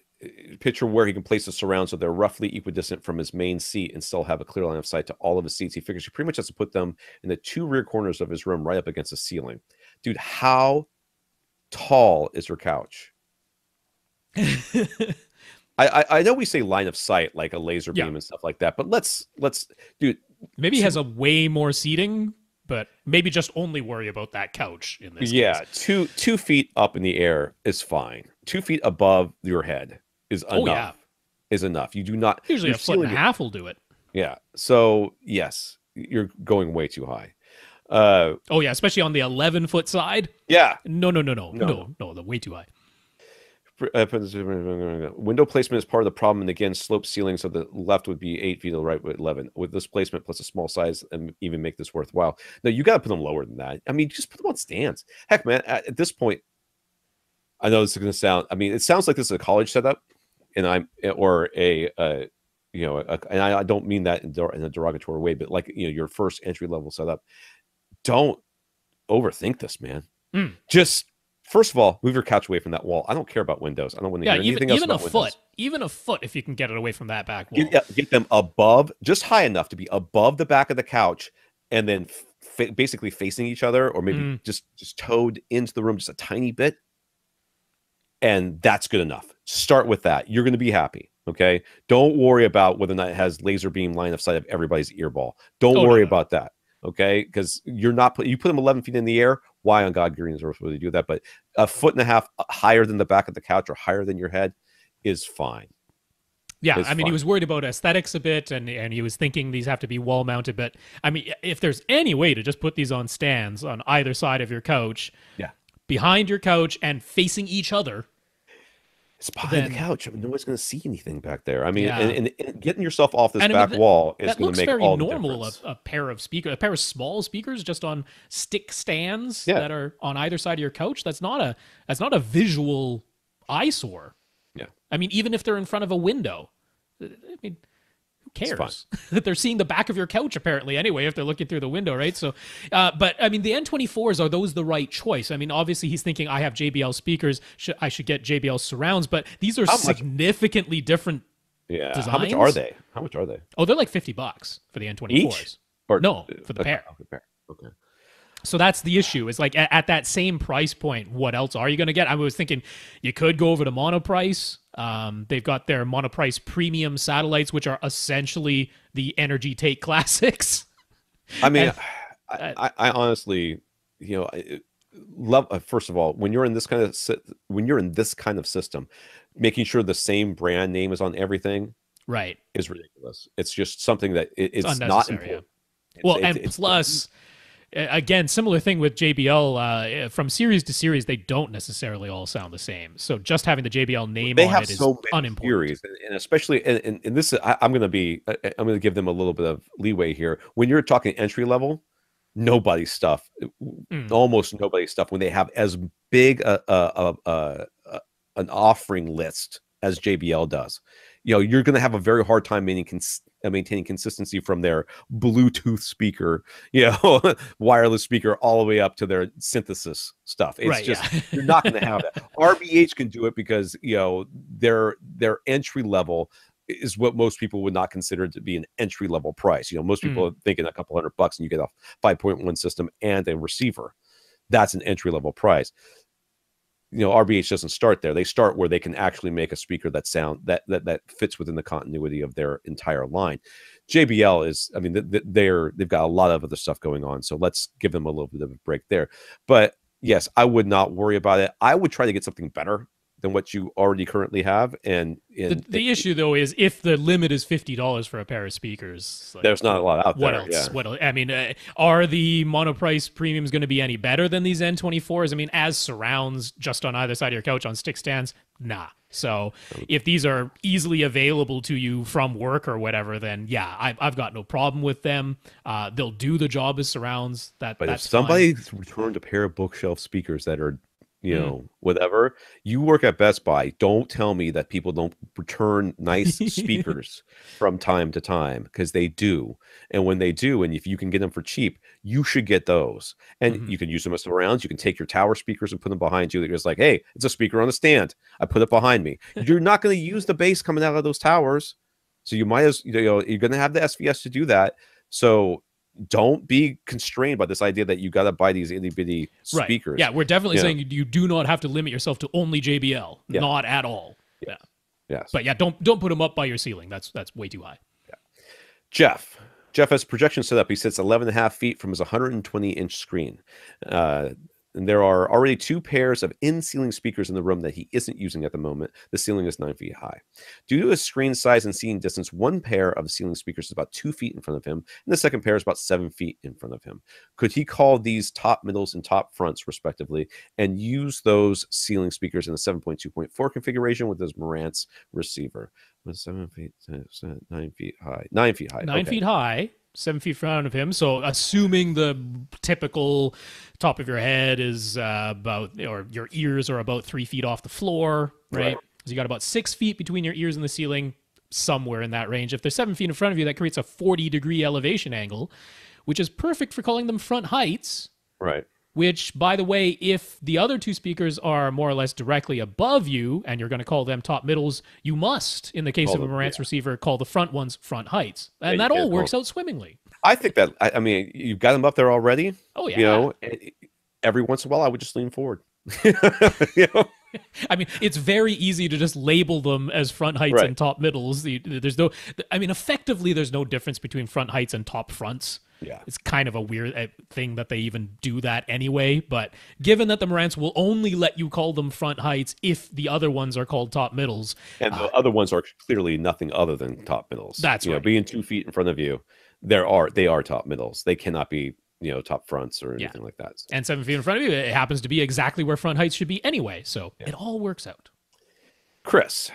picture where he can place the surround so they're roughly equidistant from his main seat and still have a clear line of sight to all of his seats. He figures he pretty much has to put them in the two rear corners of his room right up against the ceiling. Dude, how tall is your couch? I know we say line of sight, like a laser beam and stuff like that, but let's dude. Maybe he has a way more seating, but maybe just only worry about that couch in this case. 2 feet up in the air is fine. 2 feet above your head is enough. Oh, yeah. Is enough. You do not usually a foot and a half will do it. Yeah. So yes, you're going way too high. Oh yeah, especially on the 11-foot side. Yeah. No, they're way too high. Window placement is part of the problem, and again, slope ceiling, so the left would be 8 feet, the right would 11. With this placement plus a small size, and even make this worthwhile. No, you got to put them lower than that. I mean, just put them on stands. Heck, man, at this point, I know this is going to sound. I mean, it sounds like this is a college setup, and and I don't mean that in a derogatory way, but like your first entry level setup. Don't overthink this, man. Just first of all, move your couch away from that wall. I don't care about windows. I don't want to hear anything else about windows. Even a foot, if you can get it away from that back wall. Get them above, just high enough to be above the back of the couch, and then basically facing each other, or maybe just toed into the room just a tiny bit. And that's good enough. Start with that. You're going to be happy. Okay. Don't worry about whether or not it has laser beam line of sight of everybody's earball. Don't worry about that. Okay. Because you put them 11 feet in the air. Why on God green earth would they do that? But a foot and a half higher than the back of the couch or higher than your head is fine. Yeah, I mean, he was worried about aesthetics a bit, and he was thinking these have to be wall mounted. But I mean, if there's any way to just put these on stands on either side of your couch, behind your couch and facing each other. It's behind the couch. I mean, nobody's going to see anything back there. I mean, and getting yourself off this back wall is going to make all the difference. That looks very normal, a pair of speakers, a pair of small speakers just on stick stands that are on either side of your couch. That's not a visual eyesore. Yeah. I mean, even if they're in front of a window, I mean, who cares? They're seeing the back of your couch apparently anyway if they're looking through the window, right? So, but I mean, the N24s, are those the right choice? I mean, obviously he's thinking I have JBL speakers, I should get JBL surrounds, but these are significantly different designs. How much are they? Oh, they're like $50 for the N24s. Each? Or no, for the pair. Okay. So that's the issue. Is like at that same price point, what else are you going to get? I was thinking you could go over to Monoprice. They've got their Monoprice Premium Satellites, which are essentially the Energy Take Classics. I mean, I honestly, love. First of all, when you're in this kind of system, making sure the same brand name is on everything, right, is ridiculous. It's just something that it's not important. Plus. Again, similar thing with JBL. From series to series, they don't necessarily all sound the same. So just having the JBL name on it is unimportant. Series, and especially, and this is, I'm going to give them a little bit of leeway here. When you're talking entry level, nobody's stuff, almost nobody's stuff. When they have as big an offering list as JBL does, you're going to have a very hard time maintaining consistency from their Bluetooth speaker, wireless speaker, all the way up to their synthesis stuff. It's you're not going to have that. RBH can do it because their entry level is what most people would not consider to be an entry level price. Most people are thinking a couple $100 and you get a 5.1 system and a receiver. That's an entry level price. RBH doesn't start there. They start where they can actually make a speaker that fits within the continuity of their entire line. JBL is, I mean, they've got a lot of other stuff going on, so let's give them a little bit of a break there. But yes, I would not worry about it. I would try to get something better than what you already currently have. And the issue though is if the limit is $50 for a pair of speakers, there's not a lot out there. What else? Yeah. What else? I mean, are the Monoprice Premiums going to be any better than these N24s? I mean, as surrounds just on either side of your couch on stick stands, nah. So if these are easily available to you from work or whatever, then I've got no problem with them. They'll do the job as surrounds. But if somebody returned a pair of bookshelf speakers that are whatever, you work at Best Buy, don't tell me that people don't return nice speakers from time to time, because they do. And when they do, and if you can get them for cheap, you should get those. And you can use them as surrounds. You can take your tower speakers and put them behind you. They're just like, hey, it's a speaker on a stand. I put it behind me. You're not going to use the bass coming out of those towers. So you might as, you're going to have the SVS to do that. So don't be constrained by this idea that you got to buy these itty bitty speakers. Right. Yeah, we're definitely saying you do not have to limit yourself to only JBL. Yeah. Not at all. Yes. Yeah. Yes. But don't put them up by your ceiling. That's way too high. Yeah. Jeff has projection set up. He sits 11.5 feet from his 120-inch screen. and there are already 2 pairs of in-ceiling speakers in the room that he isn't using at the moment. The ceiling is 9 feet high. Due to his screen size and seating distance, one pair of ceiling speakers is about 2 feet in front of him, and the second pair is about 7 feet in front of him. Could he call these top middles and top fronts, respectively, and use those ceiling speakers in a 7.2.4 configuration with his Marantz receiver? 7 feet, 9 feet high. 9 feet high. 9 feet high. 7 feet in front of him. So assuming the typical top of your head is about, or your ears are about 3 feet off the floor, right? So you got about 6 feet between your ears and the ceiling, somewhere in that range. If they're 7 feet in front of you, that creates a 40-degree elevation angle, which is perfect for calling them front heights. Right. Which, by the way, if the other 2 speakers are more or less directly above you and you're going to call them top middles, you must, in the case of a Marantz receiver, call the front ones front heights. And that all works out swimmingly. I think that, I mean, you've got them up there already. Oh, yeah. You know, every once in a while, I would just lean forward. You know? I mean, it's very easy to just label them as front heights and top middles. There's no, I mean, effectively, there's no difference between front heights and top fronts. Yeah. It's kind of a weird thing that they even do that anyway. But given that the Marantz will only let you call them front heights if the other ones are called top middles. And the other ones are clearly nothing other than top middles. That's right. Being 2 feet in front of you, they are top middles. They cannot be, top fronts or anything like that. So. And 7 feet in front of you, it happens to be exactly where front heights should be anyway. So it all works out. Chris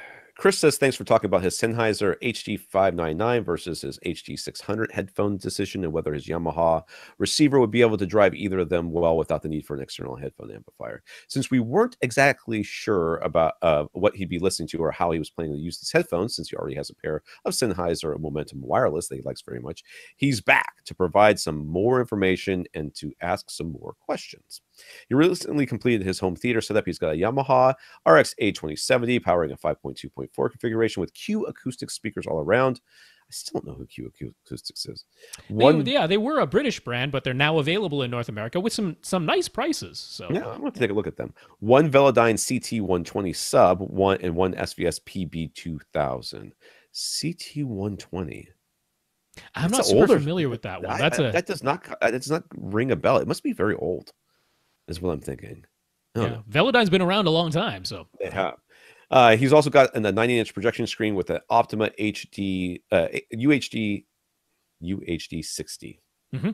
says, thanks for talking about his Sennheiser HD599 versus his HD600 headphone decision and whether his Yamaha receiver would be able to drive either of them well without the need for an external headphone amplifier. Since we weren't exactly sure about what he'd be listening to or how he was planning to use his headphones, since he already has a pair of Sennheiser Momentum Wireless that he likes very much, he's back to provide some more information and to ask some more questions. He recently completed his home theater setup. He's got a Yamaha RX A2070 powering a 5.2.4 configuration with Q Acoustics speakers all around. I still don't know who Q Acoustics is. They were a British brand, but they're now available in North America with some nice prices. So yeah, I'm going to take a look at them. One Velodyne CT120 sub, one SVS PB2000. CT120. I'm not super familiar with that one. That does not ring a bell. It must be very old, is what I'm thinking. Yeah, Velodyne's been around a long time, so they have. He's also got a 90-inch projection screen with an Optima HD UHD 60. Mm-hmm.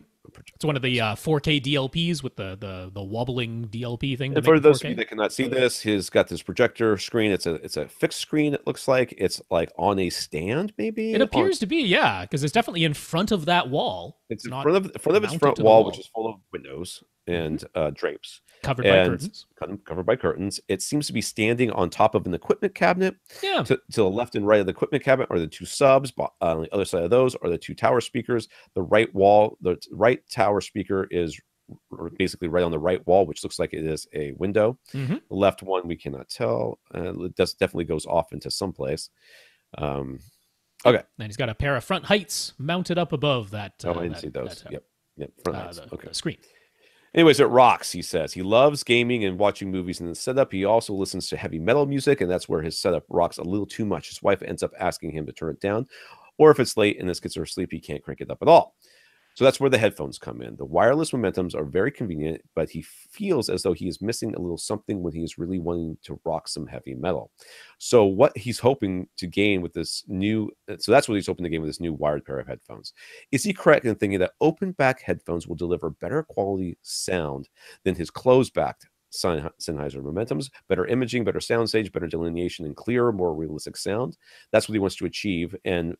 It's one of the 4K DLPs with the wobbling DLP thing. And for those of you that cannot see this, he's got this projector screen. It's a fixed screen. It looks like it's like on a stand, maybe. It appears to be, yeah, because it's definitely in front of that wall. It's in front of its front wall, which is full of windows and drapes. Covered by curtains. Covered by curtains. It seems to be standing on top of an equipment cabinet. Yeah. To the left and right of the equipment cabinet are the 2 subs. On the other side of those are the 2 tower speakers. The right tower speaker is basically right on the right wall, which looks like it is a window. Mm-hmm. The left one, we cannot tell. It definitely goes off into someplace. Okay. And he's got a pair of front heights mounted up above that. I didn't see those. Yep. Front heights. Okay. Screen. Anyways, it rocks, he says. He loves gaming and watching movies in the setup. He also listens to heavy metal music, and that's where his setup rocks a little too much. His wife ends up asking him to turn it down, or if it's late and this gets her asleep, he can't crank it up at all. So that's where the headphones come in. The wireless Momentums are very convenient, but he feels as though he is missing a little something when he is really wanting to rock some heavy metal. So what he's hoping to gain with this new, that's what he's hoping to gain with this new wired pair of headphones. Is he correct in thinking that open back headphones will deliver better quality sound than his closed backed Sennheiser Momentums? Better imaging, better soundstage, better delineation, and clearer, more realistic sound. That's what he wants to achieve. And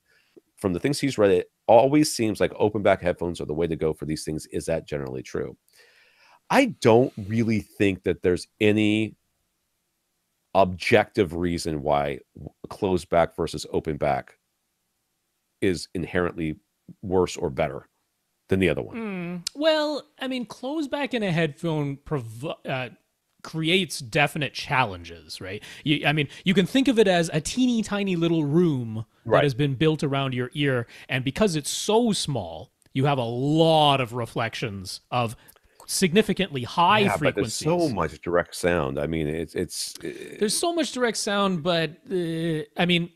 from the things he's read, it always seems like open back headphones are the way to go for these things. Is that generally true? I don't really think that there's any objective reason why closed back versus open back is inherently worse or better than the other one. Well, I mean, closed back in a headphone creates definite challenges, right? I mean, you can think of it as a teeny tiny little room that has been built around your ear, and because it's so small, you have a lot of reflections of significantly high frequencies. But there's so much direct sound. I mean, there's so much direct sound, but I mean,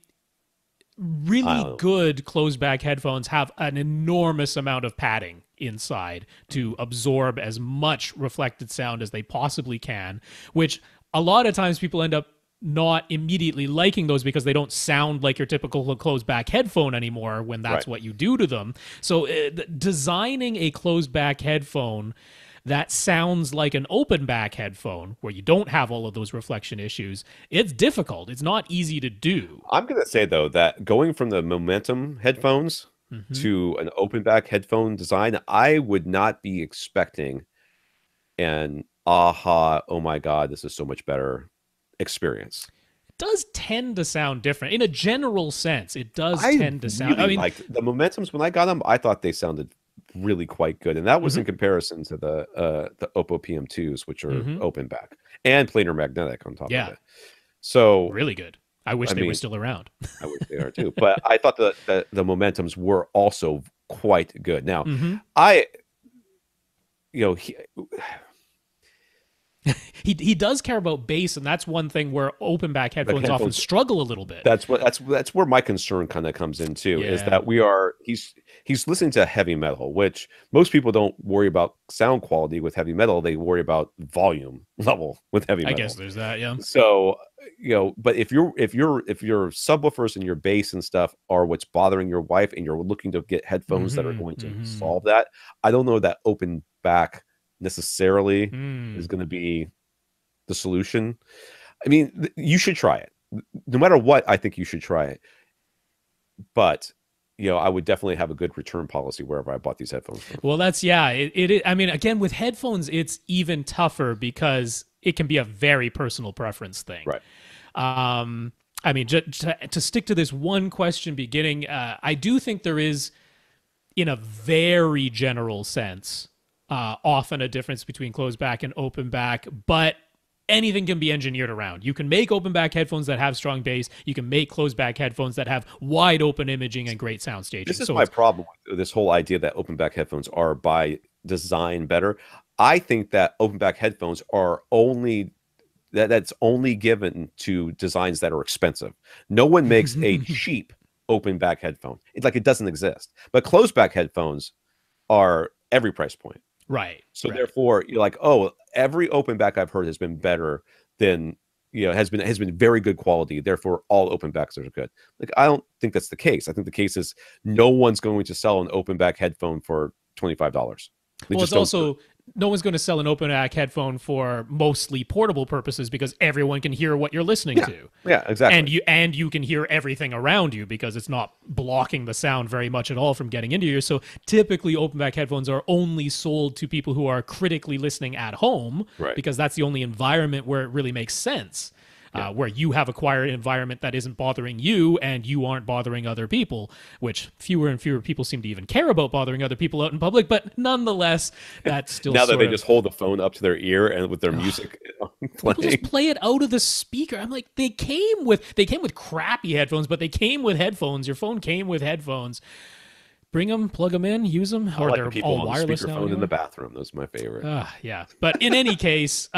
really good closed back headphones have an enormous amount of padding inside to absorb as much reflected sound as they possibly can, which a lot of times people end up not immediately liking those because they don't sound like your typical closed back headphone anymore when that's what you do to them. So designing a closed back headphone that sounds like an open back headphone where you don't have all of those reflection issues, it's difficult. It's not easy to do. I'm going to say, though, that going from the Momentum headphones to an open back headphone design, I would not be expecting an aha, oh my God, this is so much better experience. It does tend to sound different. In a general sense, it does tend to sound... I mean, like the Momentums, when I got them, I thought they sounded really quite good, and that was in comparison to the Oppo PM2s, which are open back and planar magnetic on top of it. So really good. I wish they were still around. I wish they are too, but I thought the Momentums were also quite good. Now, he does care about bass, and that's one thing where open back headphones often struggle a little bit. That's where my concern kind of comes in too, is that he's listening to heavy metal, which most people don't worry about sound quality with heavy metal. They worry about volume level with heavy metal. I guess there's that, yeah. So, but if your subwoofers and your bass and stuff are what's bothering your wife, and you're looking to get headphones that are going to solve that, I don't know that open back necessarily is going to be the solution. I mean, you should try it. No matter what, I think you should try it. But I would definitely have a good return policy wherever I bought these headphones from. Well, that's it. I mean, again, with headphones, it's even tougher because it can be a very personal preference thing. Right. I mean, to stick to this one question beginning, I do think there is, in a very general sense, often a difference between closed back and open back, but anything can be engineered around. You can make open back headphones that have strong bass. You can make closed back headphones that have wide open imaging and great sound staging. This is my problem with this whole idea that open back headphones are by design better. I think that open back headphones are that's only given to designs that are expensive. No one makes a cheap open back headphone. It doesn't exist. But closed back headphones are every price point. Right. So therefore, you're like, oh, every open back I've heard has been better than, has been very good quality. Therefore, all open backs are good. I don't think that's the case. I think the case is no one's going to sell an open back headphone for $25. Well, it's also no one's going to sell an open back headphone for mostly portable purposes because everyone can hear what you're listening to. Yeah, exactly. And you can hear everything around you because it's not blocking the sound very much at all from getting into you. So typically open back headphones are only sold to people who are critically listening at home, because that's the only environment where it really makes sense. Where you have acquired an environment that isn't bothering you and you aren't bothering other people, which fewer and fewer people seem to even care about bothering other people out in public. But nonetheless, that's still now that they just hold the phone up to their ear and with their music playing. People just play it out of the speaker. I'm like, they came with crappy headphones, but they came with headphones. Your phone came with headphones. Bring them, plug them in, use them. Or they're people all wireless now. Speakerphone in the bathroom. Those are my favorite. Yeah. But in any case,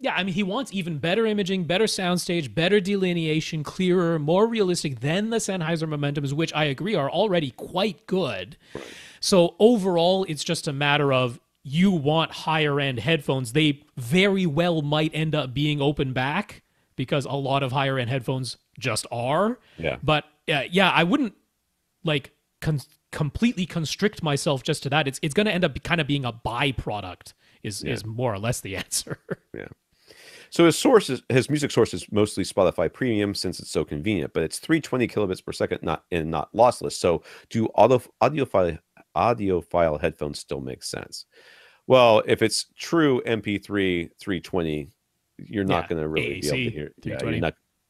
he wants even better imaging, better soundstage, better delineation, clearer, more realistic than the Sennheiser Momentums, which I agree are already quite good. Right. So overall, it's just a matter of you want higher-end headphones. They very well might end up being open back because a lot of higher-end headphones just are. Yeah. But I wouldn't completely constrict myself just to that. It's going to end up kind of being a byproduct is more or less the answer. Yeah. So his music source is mostly Spotify Premium since it's so convenient, but it's 320 kilobits per second, not lossless. So do audiophile headphones still make sense? Well, if it's true MP3 320, you're not going to really be able to hear.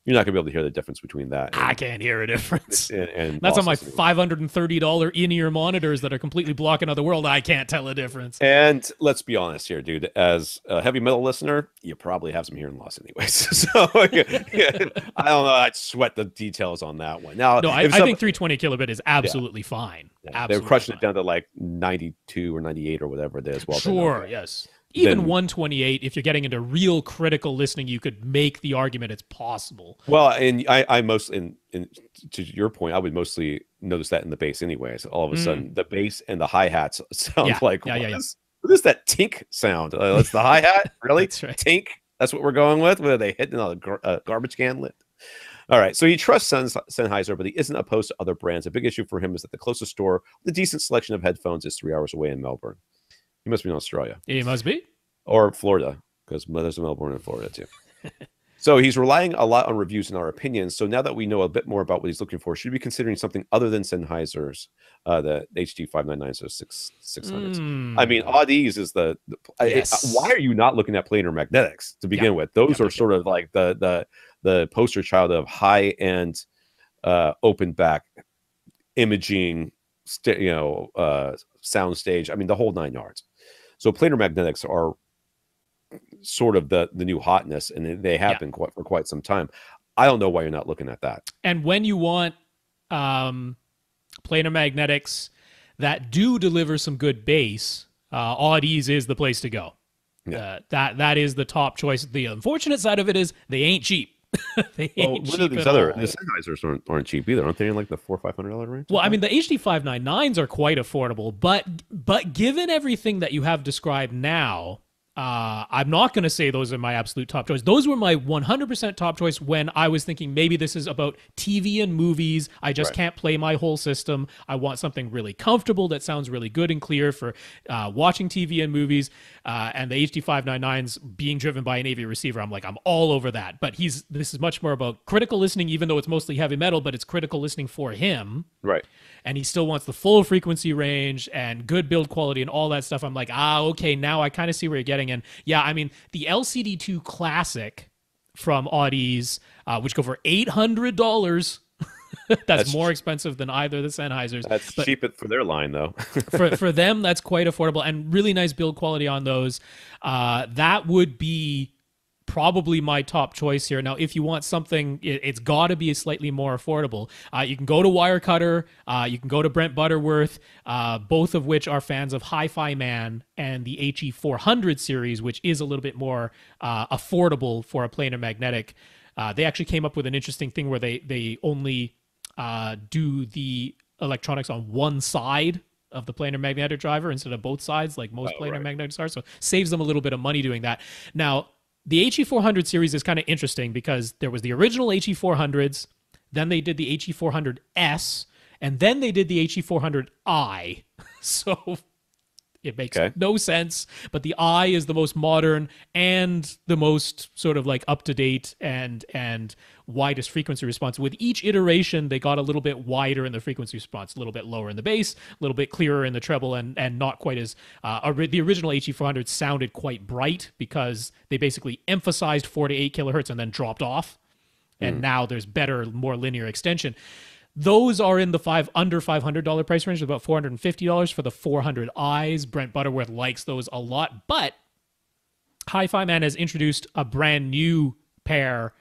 You're not going to be able to hear the difference between that. I can't hear a difference. And that's on my $530 in-ear monitors that are completely blocking out the world. I can't tell a difference. And let's be honest here, dude. As a heavy metal listener, you probably have some hearing loss anyways. So I don't know. I'd sweat the details on that one. Now, no, I think 320 kilobit is absolutely fine. Yeah. Absolutely, they're crushing it down to like 92 or 98 or whatever it is. Sure, yes. Even 128, if you're getting into real critical listening, you could make the argument it's possible. Well, and I mostly, to your point, I would mostly notice that in the bass anyways. All of a sudden, the bass and the hi-hats sound like, what is that tink sound? That's the hi-hat? Really? That's right. Tink? That's what we're going with? Whether they hitting on a garbage can lid? All right, so he trusts Sennheiser, but he isn't opposed to other brands. A big issue for him is that the closest store with a decent selection of headphones is 3 hours away in Melbourne. He must be in Australia. He must be. Or Florida, because there's a Melbourne in Florida too. So he's relying a lot on reviews and our opinions. So now that we know a bit more about what he's looking for, should we be considering something other than Sennheiser's, the HD599s or 600s? I mean, Audyssey is why are you not looking at planar magnetics to begin with? Those are sort of like the poster child of high-end open back imaging, sound stage. I mean, the whole 9 yards. So planar magnetics are sort of the new hotness, and they have been for quite some time. I don't know why you're not looking at that. And when you want planar magnetics that do deliver some good bass, Audyssey is the place to go. That is the top choice. The unfortunate side of it is they ain't cheap. They ain't cheap these other the Sennheisers aren't cheap either. Aren't they in like the $400 or $500 range? Well, I mean, the HD599s are quite affordable, but given everything that you have described now, I'm not going to say those are my absolute top choice. Those were my 100% top choice when I was thinking maybe this is about TV and movies. I just can't play my whole system. I want something really comfortable that sounds really good and clear for watching TV and movies. And the HD599s being driven by an AV receiver, I'm all over that. But this is much more about critical listening, even though it's mostly heavy metal, but it's critical listening for him. Right. And he still wants the full frequency range and good build quality and all that stuff. I'm like, okay, now I kind of see where you're getting. And yeah, I mean, the LCD2 Classic from Audyssey, which go for $800. That's more expensive than either of the Sennheisers. That's cheap for their line, though. for them, that's quite affordable and really nice build quality on those. That would be probably my top choice here. Now, if you want something, it's got to be slightly more affordable. You can go to Wirecutter. You can go to Brent Butterworth, both of which are fans of HiFiMan and the HE400 series, which is a little bit more affordable for a planar magnetic. They actually came up with an interesting thing where they only do the electronics on one side of the planar magnetic driver instead of both sides, like most planar magnetics are. So saves them a little bit of money doing that. Now, the HE400 series is kind of interesting because there was the original HE400s, then they did the HE400S, and then they did the HE400i. So it makes no sense, but the I is the most modern and the most sort of like up-to-date and widest frequency response. With each iteration, they got a little bit wider in the frequency response, a little bit lower in the bass, a little bit clearer in the treble, and not quite as... the original HE400 sounded quite bright because they basically emphasized 4 to 8 kilohertz and then dropped off. And now there's better, more linear extension. Those are in the under $500 price range, about $450 for the 400i's. Brent Butterworth likes those a lot, but HiFiMan has introduced a brand new pair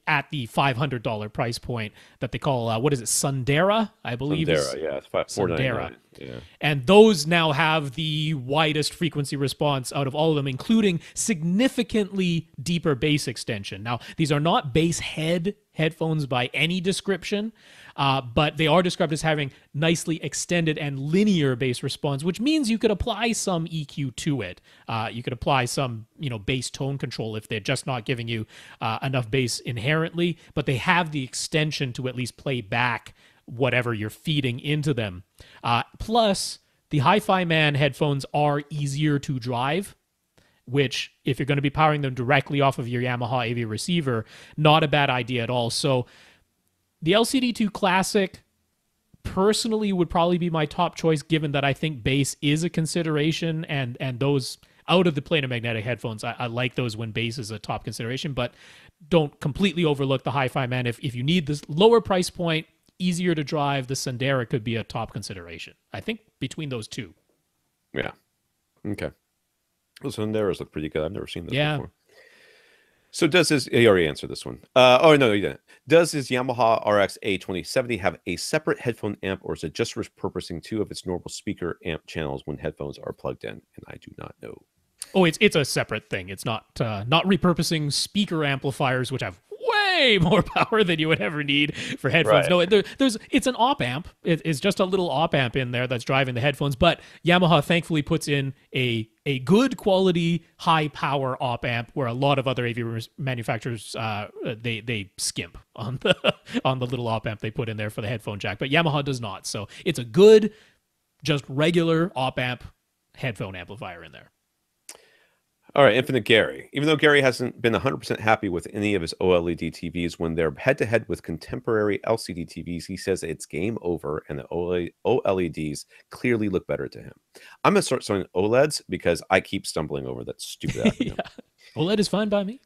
at the $500 price point that they call, Sundara, I believe. Sundara, yeah, it's $499. Yeah. And those now have the widest frequency response out of all of them, including significantly deeper bass extension. Now, these are not bass headphones by any description, but they are described as having nicely extended and linear bass response, which means you could apply some EQ to it. You could apply some, bass tone control if they're just not giving you enough bass inherently, but they have the extension to at least play back whatever you're feeding into them. Plus, the HiFiMan headphones are easier to drive, which, if you're going to be powering them directly off of your Yamaha AV receiver, not a bad idea at all. So the LCD2 Classic personally would probably be my top choice, given that I think bass is a consideration, and those out of the planar magnetic headphones, I like those when bass is a top consideration, but don't completely overlook the HiFiMan. If you need this lower price point, easier to drive, the Sundara could be a top consideration. I think between those two. Yeah. Okay. Those Sundaras look pretty good. I've never seen those before. So does his... You already answered this one. No, you didn't. Does his Yamaha RX A2070 have a separate headphone amp, or is it just repurposing 2 of its normal speaker amp channels when headphones are plugged in? And I do not know. Oh, it's a separate thing. It's not repurposing speaker amplifiers, which have way more power than you would ever need for headphones. Right. No, it's an op amp. It's just a little op amp in there that's driving the headphones. But Yamaha thankfully puts in a good quality, high power op amp, where a lot of other AV manufacturers they skimp on the little op amp they put in there for the headphone jack. But Yamaha does not. So it's a good, just regular op amp headphone amplifier in there. All right, Infinite Gary. Even though Gary hasn't been 100% happy with any of his OLED TVs when they're head-to-head with contemporary LCD TVs, he says it's game over and the OLEDs clearly look better to him. I'm going to start selling OLEDs because I keep stumbling over that stupid acronym. Yeah. OLED is fine by me.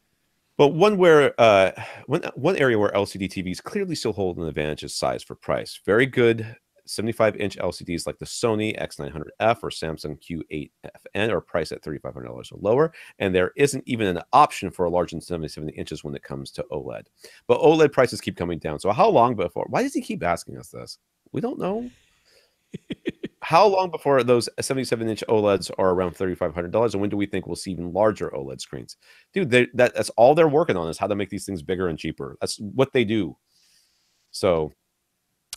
But one area where LCD TVs clearly still hold an advantage is size for price. Very good 75-inch LCDs like the Sony X900F or Samsung Q9FN are priced at $3,500 or lower, and there isn't even an option for a larger than 77 inches when it comes to OLED. But OLED prices keep coming down. So how long before? Why does he keep asking us this? We don't know. How long before those 77-inch OLEDs are around $3,500, and when do we think we'll see even larger OLED screens? Dude, that's all they're working on is how to make these things bigger and cheaper. That's what they do. So...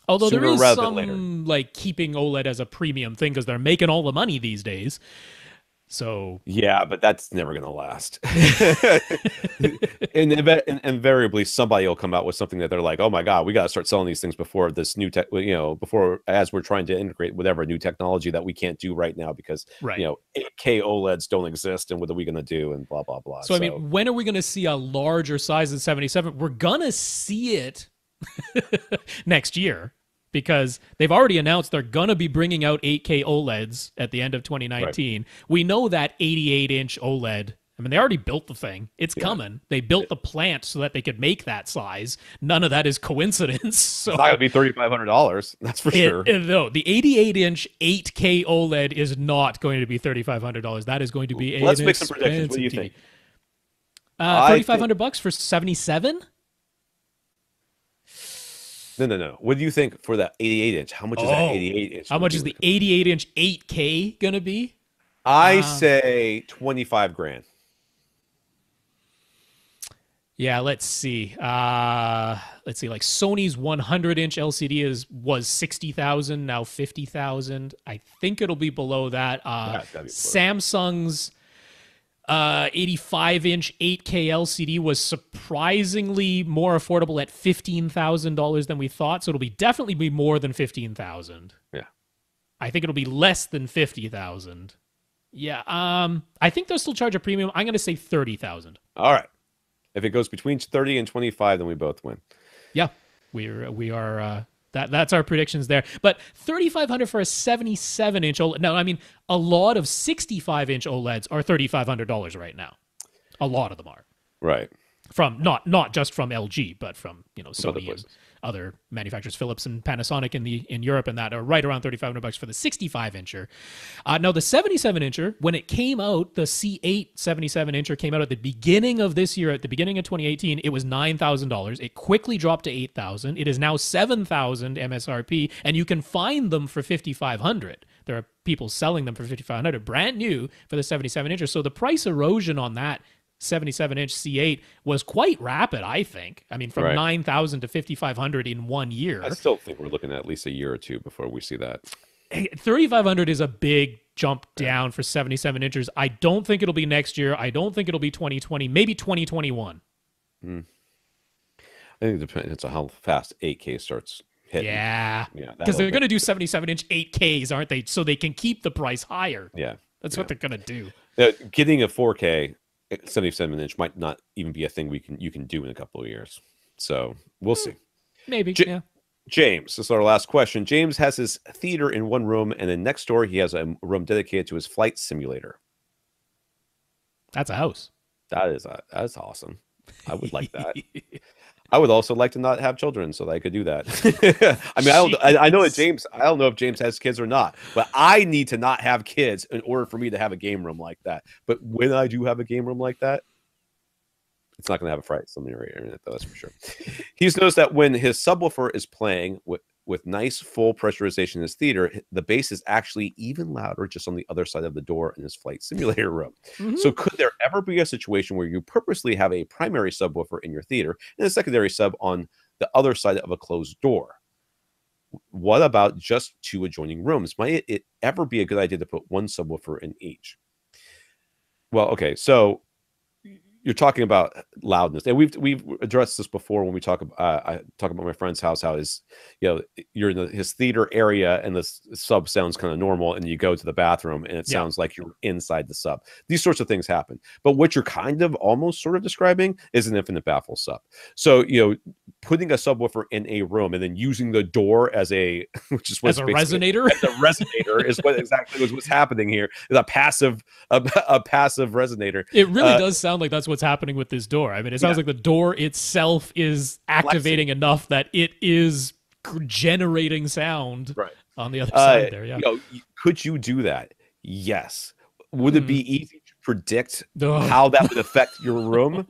Although there is some like keeping OLED as a premium thing because they're making all the money these days. So yeah, but that's never going to last. and invariably, somebody will come out with something that they're like, "Oh my god, we got to start selling these things before this new tech, before as we're trying to integrate whatever new technology that we can't do right now because 8K OLEDs don't exist, and what are we going to do?" And blah blah blah. So I mean, when are we going to see a larger size than 77? We're gonna see it next year. Because they've already announced they're going to be bringing out 8K OLEDs at the end of 2019. Right. We know that 88-inch OLED, I mean, they already built the thing. It's coming. They built the plant so that they could make that size. None of that is coincidence. So it's not going to be $3,500. That's for sure. No, the 88-inch 8K OLED is not going to be $3,500. That is going to be Let's make some predictions. What do you think? $3,500 for 77? No. What do you think for that 88-inch? How much is that 88-inch? How much is the 88-inch 8K going to be? I say 25 grand. Yeah, let's see. Like Sony's 100-inch LCD was 60,000, now 50,000. I think it'll be below that. Samsung's 85-inch 8K LCD was surprisingly more affordable at $15,000 than we thought, so it'll definitely be more than 15,000. Yeah, I think it'll be less than 50,000. Yeah, I think they'll still charge a premium. I'm going to say 30,000. All right, if it goes between 30 and 25, then we both win. Yeah, we are. That's our predictions there. But $3,500 for a 77-inch OLED. Now, I mean, a lot of 65-inch OLEDs are $3,500 right now. A lot of them are. Right. From not just from LG, but from Sony and other manufacturers, Philips and Panasonic in Europe, and that are right around $3,500 for the 65-incher. Now the 77-incher, when it came out, the C8 77-incher came out at the beginning of this year, at the beginning of 2018. It was $9,000. It quickly dropped to $8,000. It is now $7,000 MSRP, and you can find them for $5,500. There are people selling them for $5,500, brand new for the 77-incher. So the price erosion on that 77-inch C8 was quite rapid, I think. I mean, from $9,000 to $5,500 in 1 year. I still think we're looking at least a year or two before we see that. $3,500 is a big jump down for 77 inches. I don't think it'll be next year. I don't think it'll be 2020. Maybe 2021. I think it depends on how fast 8K starts hitting. Yeah, because they're going to do 77-inch 8Ks, aren't they? So they can keep the price higher. Yeah, that's what they're going to do. Getting a 4K 77-inch might not even be a thing you can do in a couple of years. So we'll see. Maybe. James, this is our last question. James has his theater in one room, and then next door he has a room dedicated to his flight simulator. That's a house. That's awesome. I would like that. I would also like to not have children so that I could do that. I mean, I know that James. I don't know if James has kids or not, but I need to not have kids in order for me to have a game room like that. But when I do have a game room like that, it's not going to have a flight simulator in it, though, that's for sure. He's noticed that when his subwoofer is playing, with nice full pressurization in his theater, the bass is actually even louder just on the other side of the door in his flight simulator room. So could there ever be a situation where you purposely have a primary subwoofer in your theater and a secondary sub on the other side of a closed door? What about just 2 adjoining rooms? Might it ever be a good idea to put 1 subwoofer in each? Well, okay, so you're talking about loudness, and we've addressed this before when we talk about I talk about my friend's house. How his, you're in his theater area, and the sub sounds kind of normal, and you go to the bathroom, and it sounds like you're inside the sub. These sorts of things happen. But what you're kind of almost sort of describing is an infinite baffle sub. So putting a subwoofer in a room and then using the door as a resonator. As a resonator is what exactly was what's happening here. Is a passive resonator. It really does sound like that's what's happening with this door. I mean, it sounds like the door itself is activating enough that it is generating sound on the other side there. Yeah. Could you do that? Yes. Would it be easy to predict how that would affect your room?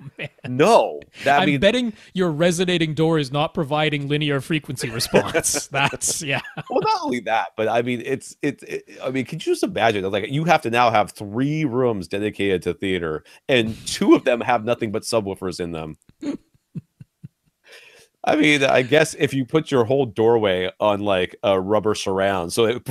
No. I'm betting your resonating door is not providing linear frequency response. That's Well, not only that, but I mean, I mean, could you just imagine that, like, you have to now have 3 rooms dedicated to theater, and 2 of them have nothing but subwoofers in them. I mean, I guess if you put your whole doorway on like a rubber surround, so it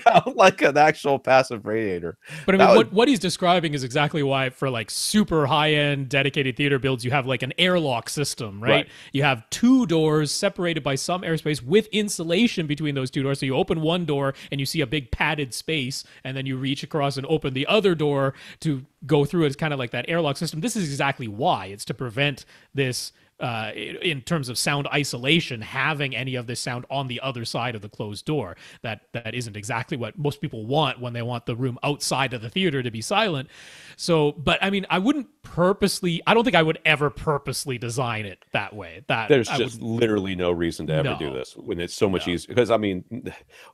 out like an actual passive radiator. But I mean, what he's describing is exactly why for like super high-end dedicated theater builds, you have like an airlock system, right? You have 2 doors separated by some airspace with insulation between those 2 doors. So you open one door and you see a big padded space, and then you reach across and open the other door to go through it. It's kind of like that airlock system. This is exactly why. It's to prevent this, in terms of sound isolation, having any of this sound on the other side of the closed door. That isn't exactly what most people want when they want the room outside of the theater to be silent. So, but I mean, I don't think I would ever purposely design it that way. There's just literally no reason to ever do this when it's so much easier. Because I mean,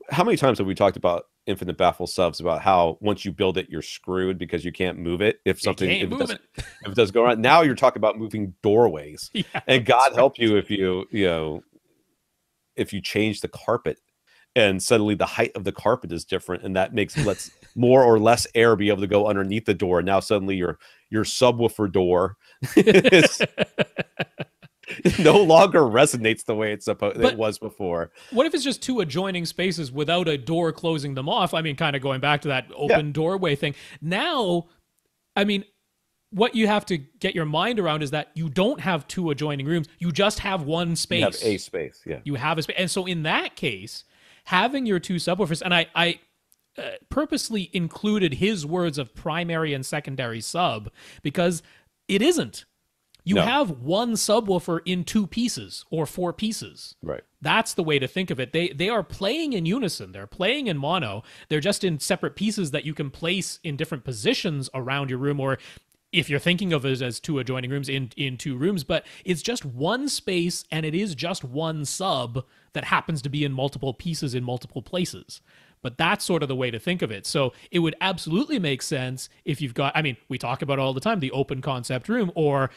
how many times have we talked about infinite baffle subs, about how once you build it, you're screwed because you can't move it if it does go around. Now you're talking about moving doorways, and God help you if if you change the carpet and suddenly the height of the carpet is different, and that lets more or less air be able to go underneath the door. Now suddenly your subwoofer door it no longer resonates the way it was before. What if it's just 2 adjoining spaces without a door closing them off? I mean, kind of going back to that open doorway thing. Now, I mean, what you have to get your mind around is that you don't have 2 adjoining rooms. You just have 1 space. You have a space, You have a space. And so in that case, having your 2 subwoofers, and I purposely included his words of primary and secondary sub, because it isn't. You have 1 subwoofer in 2 pieces or 4 pieces. Right. That's the way to think of it. They are playing in unison. They're playing in mono. They're just in separate pieces that you can place in different positions around your room, or if you're thinking of it as 2 adjoining rooms, in 2 rooms. But it's just 1 space, and it is just 1 sub that happens to be in multiple pieces in multiple places. But that's sort of the way to think of it. So it would absolutely make sense if you've got, I mean, we talk about it all the time, the open concept room, or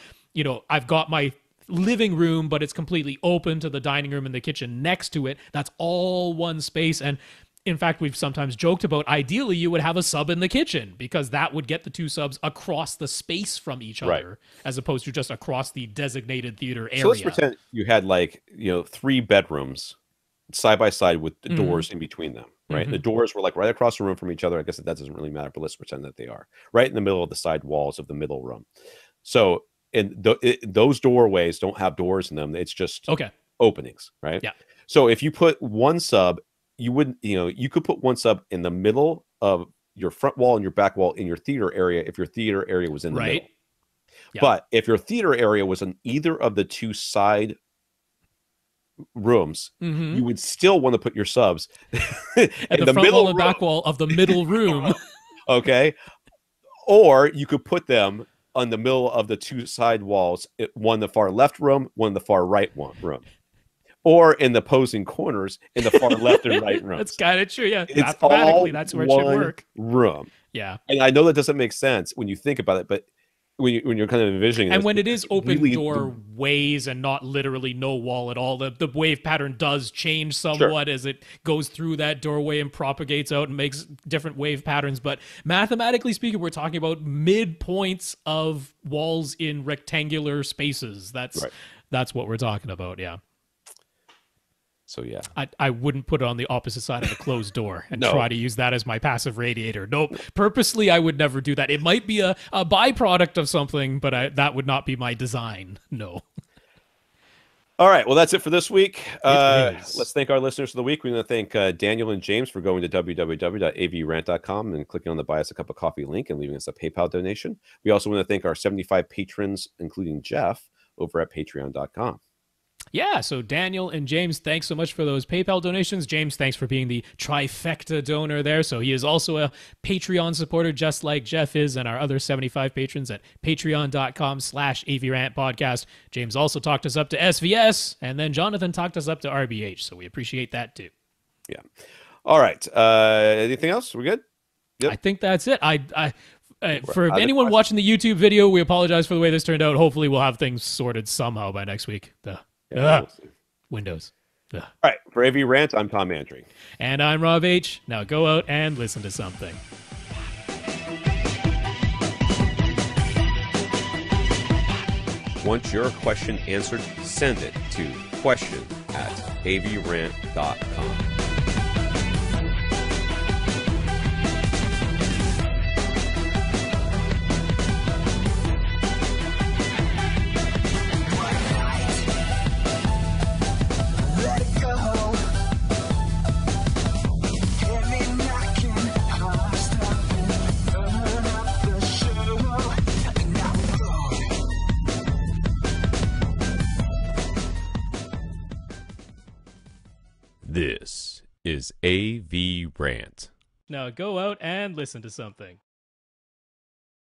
I've got my living room, but it's completely open to the dining room and the kitchen next to it. That's all 1 space. And in fact, we've sometimes joked about, ideally, you would have a sub in the kitchen, because that would get the 2 subs across the space from each other, as opposed to just across the designated theater area. So let's pretend you had 3 bedrooms side by side with the doors in between them, right? The doors were right across the room from each other. I guess that doesn't really matter, but let's pretend that they are right in the middle of the side walls of the middle room. So, and those doorways don't have doors in them. It's just openings, right? Yeah. So if you put 1 sub, you wouldn't, you could put 1 sub in the middle of your front wall and your back wall in your theater area if your theater area was in the middle. Yeah. But if your theater area was in either of the 2 side rooms, you would still want to put your subs at the front wall and back wall of the middle room. Okay. Or you could put them on the middle of the 2 side walls, one in the far left room, one in the far right room, or in the opposing corners in the far left and right rooms. That's kind of true. Yeah, it's mathematically that's where it should work. Room. Yeah, and I know that doesn't make sense when you think about it, but when you're kind of envisioning, and when it is open really doorways and not literally no wall at all, the wave pattern does change somewhat as it goes through that doorway and propagates out and makes different wave patterns. But mathematically speaking, we're talking about midpoints of walls in rectangular spaces. That's what we're talking about. Yeah. So yeah, I wouldn't put it on the opposite side of a closed door and try to use that as my passive radiator. Nope. Purposely, I would never do that. It might be a byproduct of something, but that would not be my design. No. All right. Well, that's it for this week. Let's thank our listeners for the week. We're going to thank Daniel and James for going to www.avrant.com and clicking on the Buy Us a Cup of Coffee link and leaving us a PayPal donation. We also want to thank our 75 patrons, including Jeff, over at patreon.com. Yeah, so Daniel and James, thanks so much for those PayPal donations. James, thanks for being the trifecta donor there. So he is also a Patreon supporter, just like Jeff is, and our other 75 patrons at patreon.com/AVRant Podcast. James also talked us up to SVS, and then Jonathan talked us up to RBH. So we appreciate that too. Yeah. All right. Anything else? We're good? Yep. I think that's it. For anyone watching the YouTube video, we apologize for the way this turned out. Hopefully we'll have things sorted somehow by next week. Yeah, Windows. All right. For AVRant, I'm Tom Andry. And I'm Rob H. Now go out and listen to something. Want your question answered? Send it to question@avrant.com. This is AVRant. Now go out and listen to something.